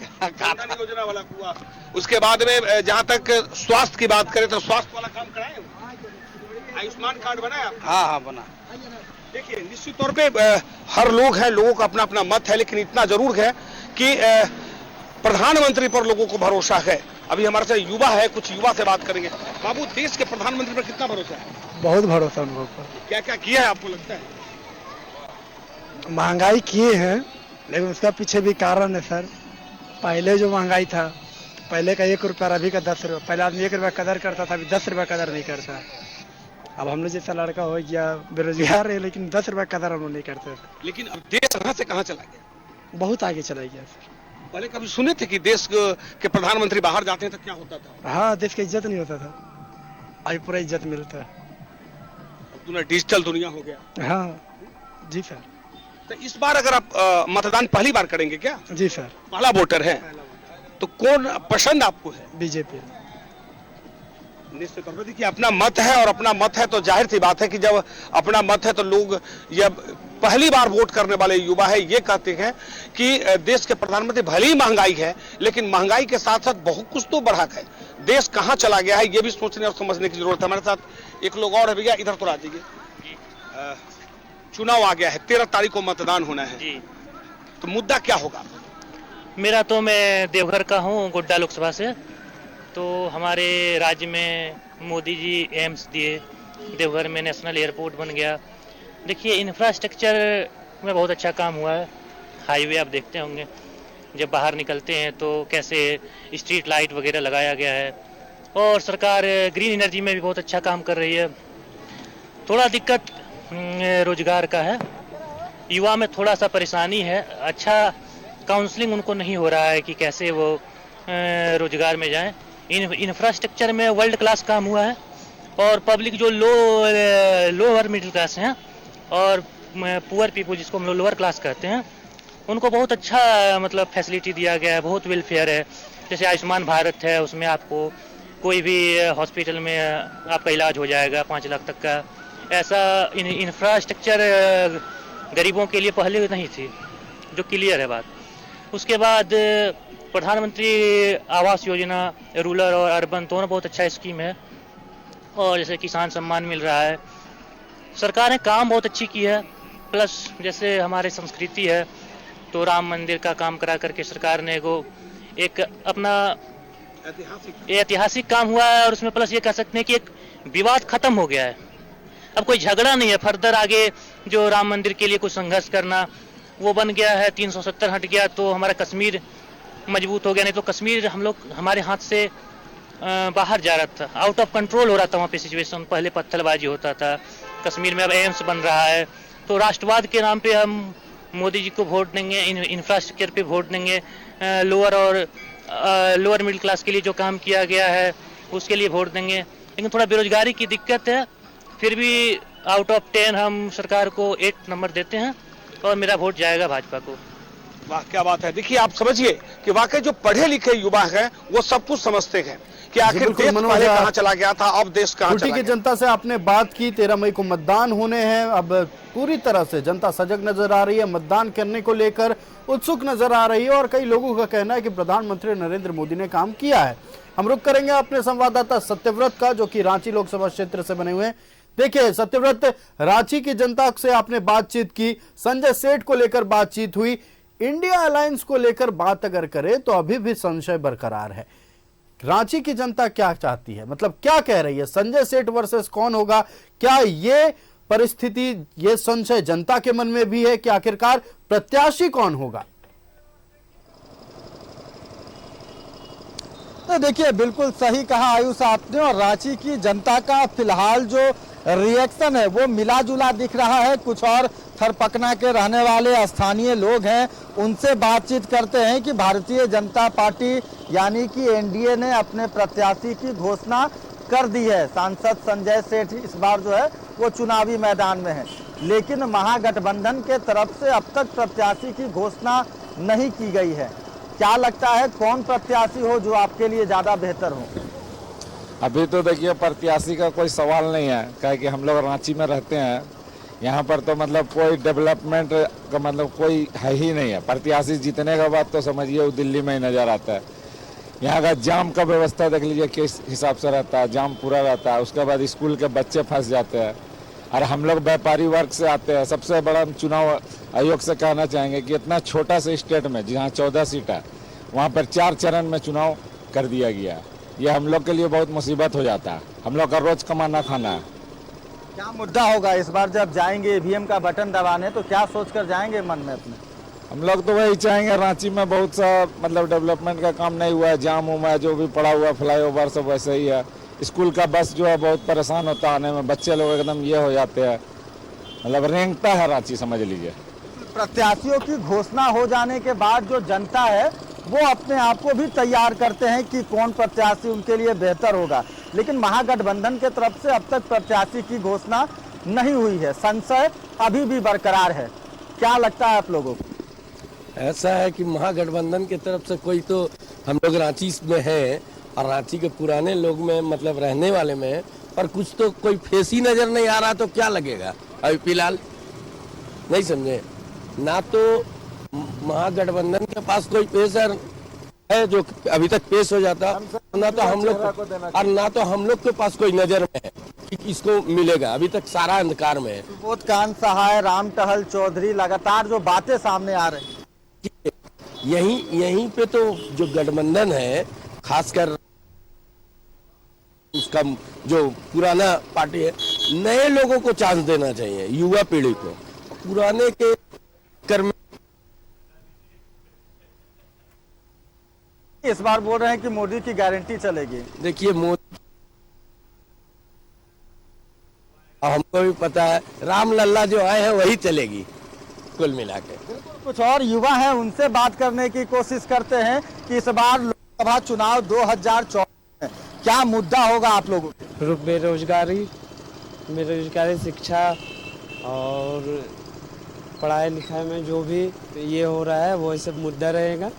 जनधन योजना वाला हुआ। उसके बाद में जहाँ तक स्वास्थ्य की बात करें तो स्वास्थ्य वाला काम कराए, आयुष्मान कार्ड बनाया? हाँ बना। देखिए, निश्चित तौर पे हर लोग है, लोगों का अपना अपना मत है, लेकिन इतना जरूर है कि प्रधानमंत्री पर लोगों को भरोसा है। अभी हमारे साथ युवा है, कुछ युवा से बात करेंगे। बाबू, देश के प्रधानमंत्री पर कितना भरोसा है? बहुत भरोसा उन लोगों पर। क्या क्या किया है आपको लगता है? महंगाई किए हैं, लेकिन उसका पीछे भी कारण है सर। पहले जो महंगाई था, पहले का 1 रुपया और अभी का 10 रुपया। पहले आदमी 1 रुपया कदर करता था, अभी 10 रुपया कदर नहीं करता। अब हम लोग जैसा लड़का हो गया बेरोजगार है, लेकिन 10 रुपया कदर हम लोग नहीं करते। लेकिन अब देश कहाँ से कहाँ चला गया? बहुत आगे चला गया सर। पहले कभी सुने थे कि देश के प्रधानमंत्री बाहर जाते हैं तो क्या होता था? हाँ, देश की इज्जत नहीं होता था, अभी पूरा इज्जत मिलता है। अब डिजिटल दुनिया हो गया। हाँ जी सर। तो इस बार अगर आप मतदान पहली बार करेंगे क्या? जी सर। पहला वोटर है, तो कौन पसंद आपको है? बीजेपी। निश्चित तौर पर देखिए, अपना मत है, और अपना मत है तो जाहिर सी बात है कि जब अपना मत है तो लोग, ये पहली बार वोट करने वाले युवा है, ये कहते हैं कि देश के प्रधानमंत्री भले ही महंगाई है, लेकिन महंगाई के साथ साथ बहुत कुछ तो बढ़ा है। देश कहाँ चला गया है, ये भी सोचने और समझने की जरूरत है। हमारे साथ एक लोग और है। भैया इधर तो आ जाइए। चुनाव आ गया है, 13 तारीख को मतदान होना है जी, तो मुद्दा क्या होगा? मेरा तो, मैं देवघर का हूँ, गोड्डा लोकसभा से। तो हमारे राज्य में मोदी जी एम्स दिए, देवघर में नेशनल एयरपोर्ट बन गया। देखिए, इंफ्रास्ट्रक्चर में बहुत अच्छा काम हुआ है। हाईवे आप देखते होंगे, जब बाहर निकलते हैं तो कैसे स्ट्रीट लाइट वगैरह लगाया गया है, और सरकार ग्रीन एनर्जी में भी बहुत अच्छा काम कर रही है। थोड़ा दिक्कत रोजगार का है, युवा में थोड़ा सा परेशानी है। अच्छा काउंसलिंग उनको नहीं हो रहा है कि कैसे वो रोजगार में जाएं। इंफ्रास्ट्रक्चर में वर्ल्ड क्लास काम हुआ है, और पब्लिक जो लोअर मिडिल क्लास हैं और पुअर पीपल, जिसको हम लोग लोअर क्लास कहते हैं, उनको बहुत अच्छा मतलब फैसिलिटी दिया गया है, बहुत वेलफेयर है। जैसे आयुष्मान भारत है, उसमें आपको कोई भी हॉस्पिटल में आपका इलाज हो जाएगा 5 लाख तक का। ऐसा इंफ्रास्ट्रक्चर गरीबों के लिए पहले नहीं थी, जो क्लियर है बात। उसके बाद प्रधानमंत्री आवास योजना, रूरल और अर्बन दोनों बहुत अच्छा स्कीम है, और जैसे किसान सम्मान मिल रहा है। सरकार ने काम बहुत अच्छी की है। प्लस जैसे हमारे संस्कृति है, तो राम मंदिर का काम करा करके सरकार ने एक अपना ऐतिहासिक काम हुआ है, और उसमें प्लस ये कह सकते हैं कि एक विवाद खत्म हो गया है। अब कोई झगड़ा नहीं है फर्दर आगे, जो राम मंदिर के लिए कुछ संघर्ष करना, वो बन गया है। 370 हट गया तो हमारा कश्मीर मजबूत हो गया, नहीं तो कश्मीर हमारे हाथ से बाहर जा रहा था, आउट ऑफ कंट्रोल हो रहा था वहाँ पे सिचुएशन। पहले पत्थरबाजी होता था कश्मीर में, अब एम्स बन रहा है। तो राष्ट्रवाद के नाम पे हम मोदी जी को वोट देंगे, इंफ्रास्ट्रक्चर पे वोट देंगे, लोअर मिडिल क्लास के लिए जो काम किया गया है उसके लिए वोट देंगे। लेकिन थोड़ा बेरोजगारी की दिक्कत है, फिर भी आउट ऑफ 10 हम सरकार को 8 नंबर देते हैं, और मेरा वोट जाएगा भाजपा को। वाह, क्या बात है। देखिए, आप समझिए कि वाकई जो पढ़े लिखे युवा हैं वो सब कुछ समझते हैं कि आखिर देश पहले कहाँ चला गया था, अब देश कहाँ चला गया। की जनता से आपने बात की, 13 मई को मतदान होने हैं। अब पूरी तरह से जनता सजग नजर आ रही है, मतदान करने को लेकर उत्सुक नजर आ रही है, और कई लोगों का कहना है कि प्रधानमंत्री नरेंद्र मोदी ने काम किया है। हम रुक करेंगे अपने संवाददाता सत्यव्रत का, जो कि रांची लोकसभा क्षेत्र से बने हुए हैं। देखिए सत्यव्रत, रांची की जनता से आपने बातचीत की, संजय सेठ को लेकर बातचीत हुई, इंडिया अलायंस को लेकर बात अगर करें तो अभी भी संशय बरकरार है। रांची की जनता क्या चाहती है, मतलब क्या कह रही है? संजय सेठ वर्सेस कौन होगा? क्या ये परिस्थिति, ये संशय जनता के मन में भी है कि आखिरकार प्रत्याशी कौन होगा? तो देखिए, बिल्कुल सही कहा आयुष आपने, और रांची की जनता का फिलहाल जो रिएक्शन है वो मिला जुला दिख रहा है। कुछ और थरपकना के रहने वाले स्थानीय लोग हैं, उनसे बातचीत करते हैं कि भारतीय जनता पार्टी यानी कि एनडीए ने अपने प्रत्याशी की घोषणा कर दी है। सांसद संजय सेठ इस बार जो है वो चुनावी मैदान में है, लेकिन महागठबंधन के तरफ से अब तक प्रत्याशी की घोषणा नहीं की गई है। क्या लगता है कौन प्रत्याशी हो जो आपके लिए ज़्यादा बेहतर हो? अभी तो देखिए प्रत्याशी का कोई सवाल नहीं है, क्या कि हम लोग रांची में रहते हैं, यहाँ पर तो मतलब कोई डेवलपमेंट का मतलब कोई है ही नहीं है। प्रत्याशी जीतने के बाद तो समझिए वो दिल्ली में ही नज़र आता है। यहाँ का जाम का व्यवस्था देख लीजिए किस हिसाब से रहता है, जाम पूरा रहता है। उसके बाद स्कूल के बच्चे फंस जाते हैं और हम लोग व्यापारी वर्ग से आते हैं। सबसे बड़ा हम चुनाव आयोग से कहना चाहेंगे कि इतना छोटा सा स्टेट में जहाँ 14 सीट है, वहाँ पर 4 चरण में चुनाव कर दिया गया है। ये हम लोग के लिए बहुत मुसीबत हो जाता है। हम लोग का रोज कमाना खाना है। क्या मुद्दा होगा इस बार जब जाएंगे ईवीएम का बटन दबाने, तो क्या सोचकर जाएंगे मन में अपने? हम लोग तो वही चाहेंगे। रांची में बहुत सा मतलब डेवलपमेंट का काम नहीं हुआ है, जाम उम है, जो भी पड़ा हुआ फ्लाईओवर सब वैसे ही है। स्कूल का बस जो है बहुत परेशान होता है आने में, बच्चे लोग एकदम ये हो जाते हैं, मतलब रेंगता है रांची समझ लीजिए। प्रत्याशियों की घोषणा हो जाने के बाद जो जनता है वो अपने आप को भी तैयार करते हैं कि कौन प्रत्याशी उनके लिए बेहतर होगा, लेकिन महागठबंधन के तरफ से अब तक प्रत्याशी की घोषणा नहीं हुई है। संशय अभी भी बरकरार है। क्या लगता है आप लोगों को? ऐसा है कि महागठबंधन की तरफ से कोई, तो हम लोग रांची में हैं और रांची के पुराने लोग में मतलब रहने वाले में, पर कुछ तो कोई फेस ही नजर नहीं आ रहा, तो क्या लगेगा अभी फिलहाल? नहीं समझे ना, तो महागठबंधन के पास कोई पेश है जो अभी तक पेश हो जाता, ना तो हम लोग और ना तो हम लोग के पास कोई नजर में है कि किसको मिलेगा। अभी तक सारा अंधकार में है। सुबोध कांत सहाय, राम टहल चौधरी, लगातार जो बातें सामने आ रही, यहीं पे तो जो गठबंधन है, खासकर उसका जो पुराना पार्टी है, नए लोगों को चांस देना चाहिए, युवा पीढ़ी को। पुराने के कर्म इस बार बोल रहे हैं कि मोदी की गारंटी चलेगी। देखिए मोदी, हमको भी पता है, राम लल्ला जो आए हैं वही चलेगी कुल मिला के। कुछ और युवा हैं, उनसे बात करने की कोशिश करते हैं कि इस बार लोकसभा चुनाव 2024 में क्या मुद्दा होगा आप लोगों को? बेरोजगारी, शिक्षा और पढ़ाई लिखाई में जो भी ये हो रहा है वो सब मुद्दा रहेगा।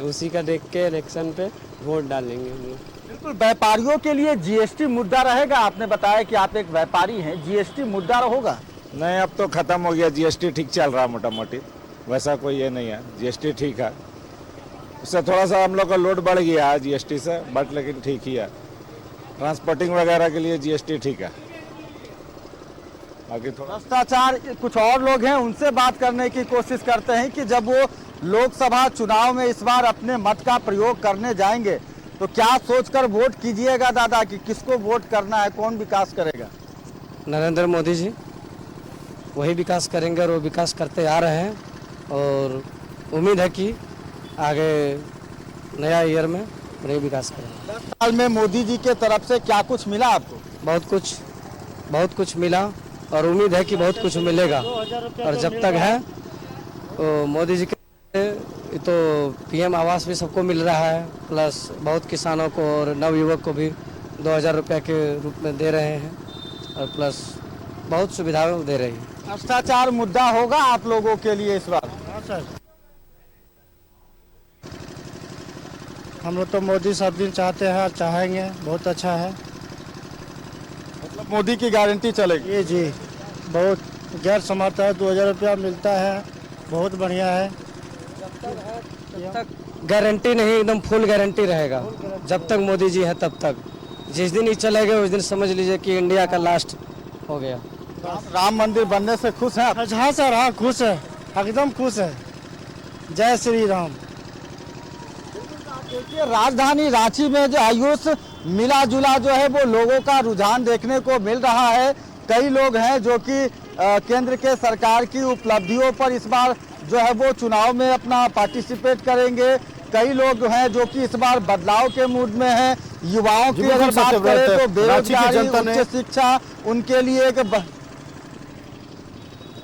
उसी का देख के इलेक्शन पे वोट डालेंगे हम लोग। बिल्कुल, व्यापारियों के लिए जीएसटी मुद्दा रहेगा। आपने बताया कि आप एक व्यापारी हैं, जीएसटी मुद्दा होगा? नहीं, अब तो खत्म हो गया। जीएसटी ठीक चल रहा है मोटा मोटी, वैसा कोई ये नहीं है। जीएसटी ठीक है, उससे थोड़ा सा हम लोग का लोड बढ़ गया है जीएसटी से, बट लेकिन ठीक ही है। ट्रांसपोर्टिंग वगैरह के लिए जीएसटी ठीक है। बाकी थोड़ा भ्रष्टाचार, कुछ और लोग हैं, उनसे बात करने की कोशिश करते हैं कि जब वो लोकसभा चुनाव में इस बार अपने मत का प्रयोग करने जाएंगे तो क्या सोचकर वोट कीजिएगा दादा, कि किसको वोट करना है, कौन विकास करेगा? नरेंद्र मोदी जी, वही विकास करेंगे और वो विकास करते आ रहे हैं, और उम्मीद है कि आगे नया ईयर में वही विकास करेंगे। 10 साल में मोदी जी के तरफ से क्या कुछ मिला आपको? बहुत कुछ मिला और उम्मीद है कि बहुत कुछ मिलेगा। और जब तक है तो मोदी जी के तो पीएम आवास भी सबको मिल रहा है, प्लस बहुत किसानों को और नवयुवक को भी 2000 रुपये के रूप में दे रहे हैं, और प्लस बहुत सुविधाएं दे रही है। भ्रष्टाचार मुद्दा होगा आप लोगों के लिए इस बार? हाँ सर, हम लोग तो मोदी सब दिन चाहते हैं और चाहेंगे, बहुत अच्छा है। मतलब मोदी की गारंटी चलेगी? जी, बहुत गैर समर्थ है, 2000 रुपया मिलता है, बहुत बढ़िया है। जब तक गारंटी नहीं, एकदम फुल गारंटी रहेगा जब तक मोदी जी है तब तक। जिस दिन ही चले गए उस दिन समझ लीजिए कि इंडिया का लास्ट हो गया। राम मंदिर बनने से खुश हैं? हाँ सर, हाँ खुश है, एकदम खुश है। जय श्री राम। देखिए, राजधानी रांची में जो आयुष मिला जुला जो है वो लोगों का रुझान देखने को मिल रहा है। कई लोग हैं जो कि केंद्र के सरकार की उपलब्धियों पर इस बार जो है वो चुनाव में अपना पार्टिसिपेट करेंगे। कई लोग हैं जो कि इस बार बदलाव के मूड में हैं। युवाओं की अगर बात करें तो बेरोजगारी, उच्च शिक्षा, उनके लिए एक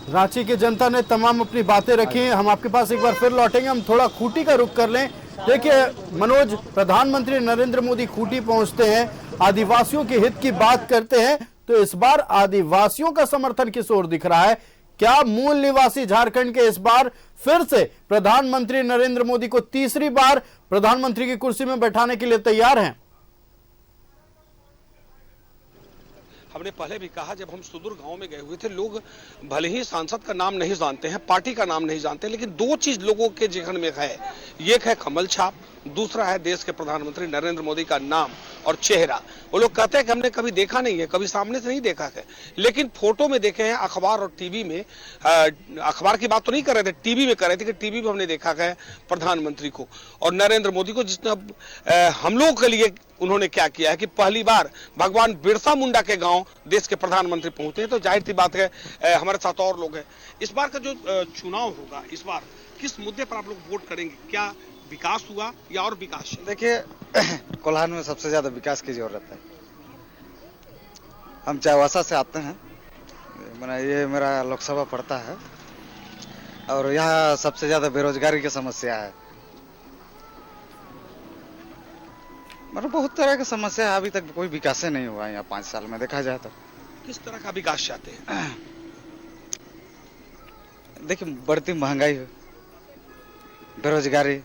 रांची की जनता ने तमाम अपनी बातें रखी हैं। हम आपके पास एक बार फिर लौटेंगे। हम थोड़ा खूंटी का रुख कर लें। देखिए मनोज, प्रधानमंत्री नरेंद्र मोदी खूंटी पहुंचते हैं, आदिवासियों के हित की बात करते हैं, तो इस बार आदिवासियों का समर्थन किस ओर दिख रहा है? क्या मूल निवासी झारखंड के इस बार फिर से प्रधानमंत्री नरेंद्र मोदी को तीसरी बार प्रधानमंत्री की कुर्सी में बैठाने के लिए तैयार हैं? हमने पहले भी कहा, जब हम सुदूर गांव में गए हुए थे, लोग भले ही सांसद का नाम नहीं जानते हैं, पार्टी का नाम नहीं जानते, लेकिन दो चीज लोगों के जेहन में है। एक है कमल छाप, दूसरा है देश के प्रधानमंत्री नरेंद्र मोदी का नाम और चेहरा। वो लोग कहते हैं कि हमने कभी देखा नहीं है, कभी सामने से नहीं देखा है, लेकिन फोटो में देखे हैं, अखबार और टीवी में। अखबार की बात तो नहीं कर रहे थे, टीवी में कर रहे थे कि टीवी में हमने देखा है प्रधानमंत्री को और नरेंद्र मोदी को। जितना हम लोगों के लिए उन्होंने क्या किया है कि पहली बार भगवान बिरसा मुंडा के गांव देश के प्रधानमंत्री पहुंचे हैं, तो जाहिर सी बात है हमारे साथ और लोग हैं। इस बार का जो चुनाव होगा, इस बार किस मुद्दे पर आप लोग वोट करेंगे? क्या विकास हुआ या और विकास? देखिए, कोल्हान में सबसे ज्यादा विकास की जरूरत है। हम चाईबासा से आते हैं, ये मेरा लोकसभा पड़ता है और यहाँ सबसे ज्यादा बेरोजगारी की समस्या है। मतलब बहुत तरह की समस्या है, अभी तक कोई विकास नहीं हुआ यहाँ 5 साल में देखा जाए तो। किस तरह का विकास चाहते हैं? देखिए, बढ़ती महंगाई, बेरोजगारी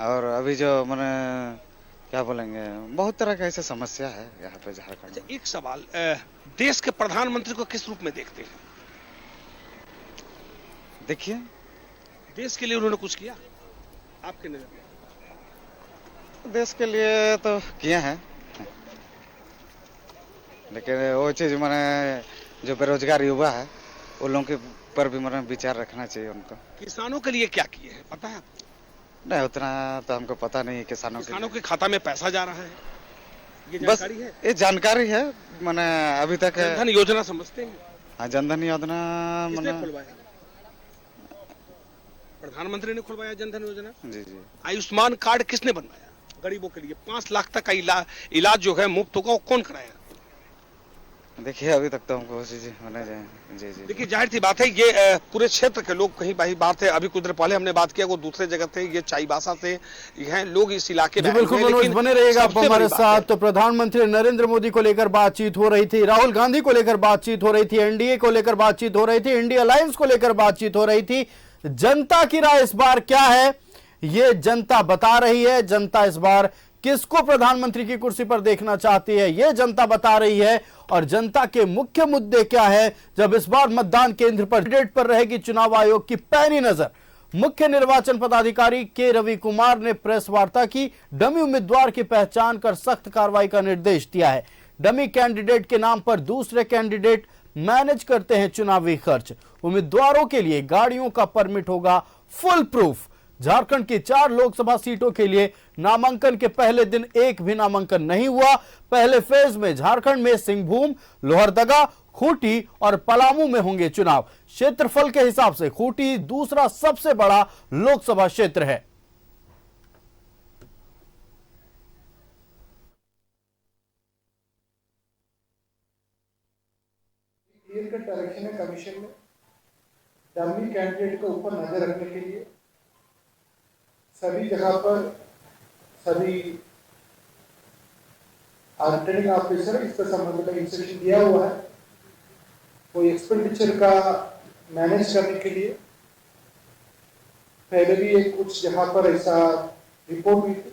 और अभी जो मैंने क्या बोलेंगे, बहुत तरह की ऐसी समस्या है यहाँ पे झारखंड में। एक सवाल, देश के प्रधानमंत्री को किस रूप में देखते हैं? देखिए, देश के लिए उन्होंने कुछ किया आपके नजर में? देश के लिए तो किए हैं, लेकिन वो चीज मैंने जो बेरोजगार युवा है उन लोगों के पर भी मैंने विचार रखना चाहिए उनको। किसानों के लिए क्या किए हैं पता है? नहीं, उतना तो हमको पता नहीं। किसानों के खाता में पैसा जा रहा है, ये जानकारी है? ये जानकारी है, मैंने अभी तक जनधन योजना समझते हैं? हाँ, जनधन योजना मैंने खुलवाया, प्रधानमंत्री ने खुलवाया जनधन योजना। जी जी। आयुष्मान कार्ड किसने बनवाया? गरीबों के लिए 5 लाख तक का इलाज जो है मुफ्त होगा, वो कौन कराया? देखिए, अभी तक तो हमको चीजें होने जाए। जी जी। देखिए, जाहिर सी बात है, ये पूरे क्षेत्र के लोग, कहीं भाई बात है, अभी कुछ देर पहले हमने बात किया, वो दूसरे जगह थे, ये चाईबासा से हैं लोग इस इलाके में। बिल्कुल मनोज, बने रहिएगा आप हमारे साथ। तो प्रधानमंत्री नरेंद्र मोदी को लेकर बातचीत हो रही थी, राहुल गांधी को लेकर बातचीत हो रही थी, एनडीए को लेकर बातचीत हो रही थी, इंडिया अलायंस को लेकर बातचीत हो रही थी। जनता की राय इस बार क्या है, ये जनता बता रही है। जनता इस बार किसको प्रधानमंत्री की कुर्सी पर देखना चाहती है, यह जनता बता रही है। और जनता के मुख्य मुद्दे क्या है, जब इस बार मतदान केंद्र पर डेट पर रहेगी चुनाव आयोग की पैनी नजर। मुख्य निर्वाचन पदाधिकारी के रवि कुमार ने प्रेस वार्ता की, डमी उम्मीदवार की पहचान कर सख्त कार्रवाई का निर्देश दिया है। डमी कैंडिडेट के नाम पर दूसरे कैंडिडेट मैनेज करते हैं चुनावी खर्च। उम्मीदवारों के लिए गाड़ियों का परमिट होगा फुल प्रूफ। झारखंड की 4 लोकसभा सीटों के लिए नामांकन के पहले दिन एक भी नामांकन नहीं हुआ। पहले फेज में झारखंड में सिंहभूम, लोहरदगा, खूंटी और पलामू में होंगे चुनाव। क्षेत्रफल के हिसाब से खूंटी दूसरा सबसे बड़ा लोकसभा क्षेत्र है। डायरेक्शन है कमीशन में डमी कैंडिडेट के ऊपर नजर रखने के लिए सभी जगह पर सभी रिटर्निंग ऑफिसर इसका संबंध का इंस्ट्रक्शन दिया हुआ है। कोई एक्सपेंडिचर का मैनेज करने के लिए पहले भी एक कुछ जगह पर ऐसा रिपोर्ट हुई थी,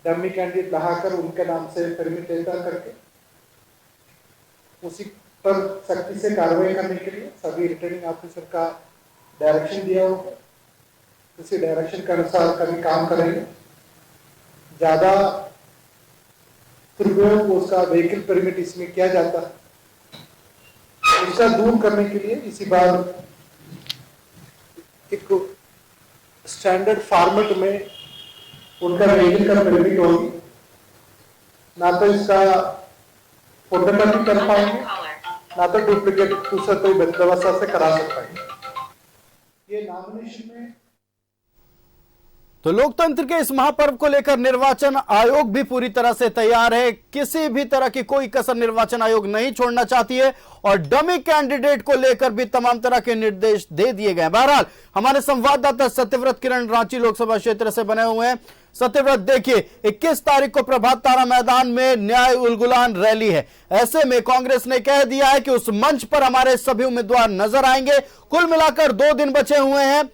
डमी कैंडिडेट लगाकर उनके नाम से परमिट लेकर करके उसी पर सख्ती से कार्रवाई करने के लिए सभी रिटर्निंग ऑफिसर का डायरेक्शन दिया हुआ है। उसी डायरेक्शन के अनुसार कभी काम करेंगे। ज्यादा दुरुपयोग उसका व्हीकल परमिट इसमें किया जाता है, उसका दूर करने के लिए इसी बार एक स्टैंडर्ड फॉर्मेट में उनका व्हीकल का परमिट होगी, ना तो इसका फोटोकॉपी कर पाएंगे, ना तो डुप्लीकेट दूसरा कोई व्यवस्था से करा सकता है। ये नॉमिनेशन में तो लोकतंत्र के इस महापर्व को लेकर निर्वाचन आयोग भी पूरी तरह से तैयार है। किसी भी तरह की कोई कसर निर्वाचन आयोग नहीं छोड़ना चाहती है और डमी कैंडिडेट को लेकर भी तमाम तरह के निर्देश दे दिए गए। बहरहाल हमारे संवाददाता सत्यव्रत किरण रांची लोकसभा क्षेत्र से बने हुए हैं। सत्यव्रत, देखिए 21 तारीख को प्रभात तारा मैदान में न्याय उलगुलान रैली है। ऐसे में कांग्रेस ने कह दिया है कि उस मंच पर हमारे सभी उम्मीदवार नजर आएंगे। कुल मिलाकर 2 दिन बचे हुए हैं।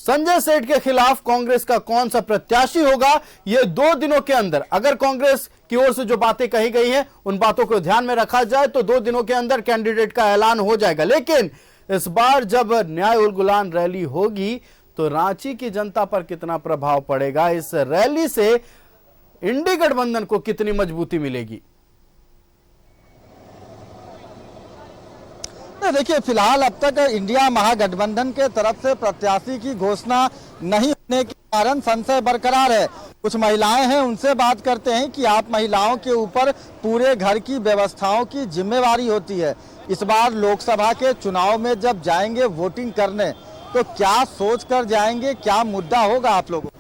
संजय सेठ के खिलाफ कांग्रेस का कौन सा प्रत्याशी होगा, ये 2 दिनों के अंदर अगर कांग्रेस की ओर से जो बातें कही गई हैं उन बातों को ध्यान में रखा जाए तो 2 दिनों के अंदर कैंडिडेट का ऐलान हो जाएगा। लेकिन इस बार जब न्याय उलगुलान रैली होगी तो रांची की जनता पर कितना प्रभाव पड़ेगा, इस रैली से इंडी गठबंधन को कितनी मजबूती मिलेगी? देखिए, फिलहाल अब तक इंडिया महागठबंधन के तरफ से प्रत्याशी की घोषणा नहीं होने के कारण संशय बरकरार है। कुछ महिलाएं हैं, उनसे बात करते हैं कि आप महिलाओं के ऊपर पूरे घर की व्यवस्थाओं की जिम्मेवारी होती है। इस बार लोकसभा के चुनाव में जब जाएंगे वोटिंग करने तो क्या सोच कर जाएंगे, क्या मुद्दा होगा आप लोगों?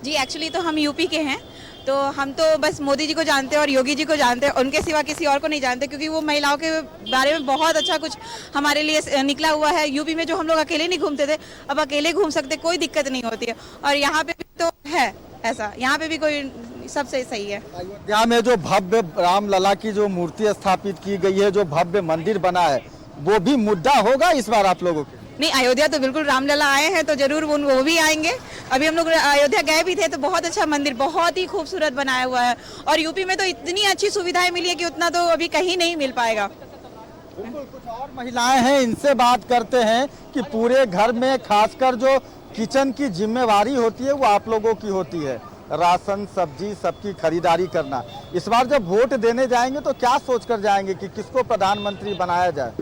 जी एक्चुअली तो हम यूपी के हैं, तो हम तो बस मोदी जी को जानते हैं और योगी जी को जानते हैं, उनके सिवा किसी और को नहीं जानते, क्योंकि वो महिलाओं के बारे में बहुत अच्छा कुछ हमारे लिए निकला हुआ है। यूपी में जो हम लोग अकेले नहीं घूमते थे, अब अकेले घूम सकते, कोई दिक्कत नहीं होती है। और यहाँ पे भी तो है ऐसा, यहाँ पे भी कोई सबसे सही है। अयोध्या में जो भव्य रामलला की जो मूर्ति स्थापित की गई है, जो भव्य मंदिर बना है, वो भी मुद्दा होगा इस बार आप लोगों के? नहीं, अयोध्या तो बिल्कुल रामलला आए हैं तो जरूर वो भी आएंगे। अभी हम लोग अयोध्या गए भी थे तो बहुत अच्छा मंदिर, बहुत ही खूबसूरत बनाया हुआ है। और यूपी में तो इतनी अच्छी सुविधाएं मिली है कि उतना तो अभी कहीं नहीं मिल पाएगा। बिल्कुल, कुछ और महिलाएं हैं, इनसे बात करते हैं कि पूरे घर में खासकर जो किचन की जिम्मेवारी होती है वो आप लोगों की होती है, राशन सब्जी सबकी खरीदारी करना। इस बार जब वोट देने जाएंगे तो क्या सोच कर जाएंगे कि किसको प्रधानमंत्री बनाया जाए?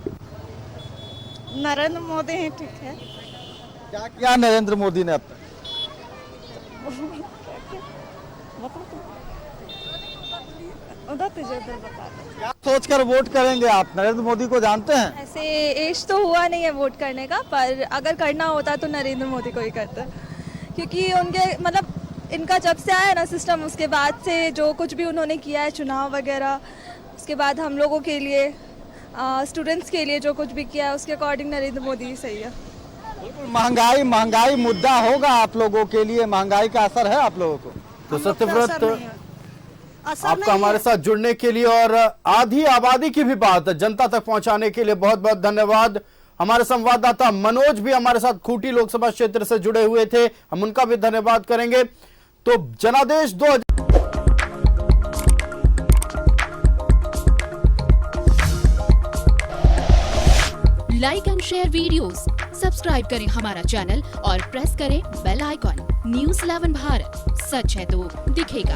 नरेंद्र मोदी है, ठीक है। क्या किया नरेंद्र मोदी ने अब तक? क्या सोचकर वोट करेंगे आप? नरेंद्र मोदी को जानते हैं? ऐसे एज तो हुआ नहीं है वोट करने का, पर अगर करना होता तो नरेंद्र मोदी को ही करते, क्योंकि उनके मतलब इनका जब से आया ना सिस्टम, उसके बाद से जो कुछ भी उन्होंने किया है चुनाव वगैरह, उसके बाद हम लोगों के लिए स्टूडेंट्स के लिए जो कुछ भी किया है उसके अकॉर्डिंग नरेंद्र मोदी ही सही है। महंगाई मुद्दा होगा आप लोगों के लिए, महंगाई का असर है आप लोगों को? तो सत्यव्रत, आपका हमारे साथ जुड़ने के लिए और आधी आबादी की भी बात जनता तक पहुंचाने के लिए बहुत बहुत धन्यवाद। हमारे संवाददाता मनोज भी हमारे साथ खूंटी लोकसभा क्षेत्र से जुड़े हुए थे, हम उनका भी धन्यवाद करेंगे। तो जनादेश 2000 like and share videos, subscribe करें हमारा चैनल और प्रेस करें बेल आइकॉन। न्यूज़ 11 भारत, सच है तो दिखेगा।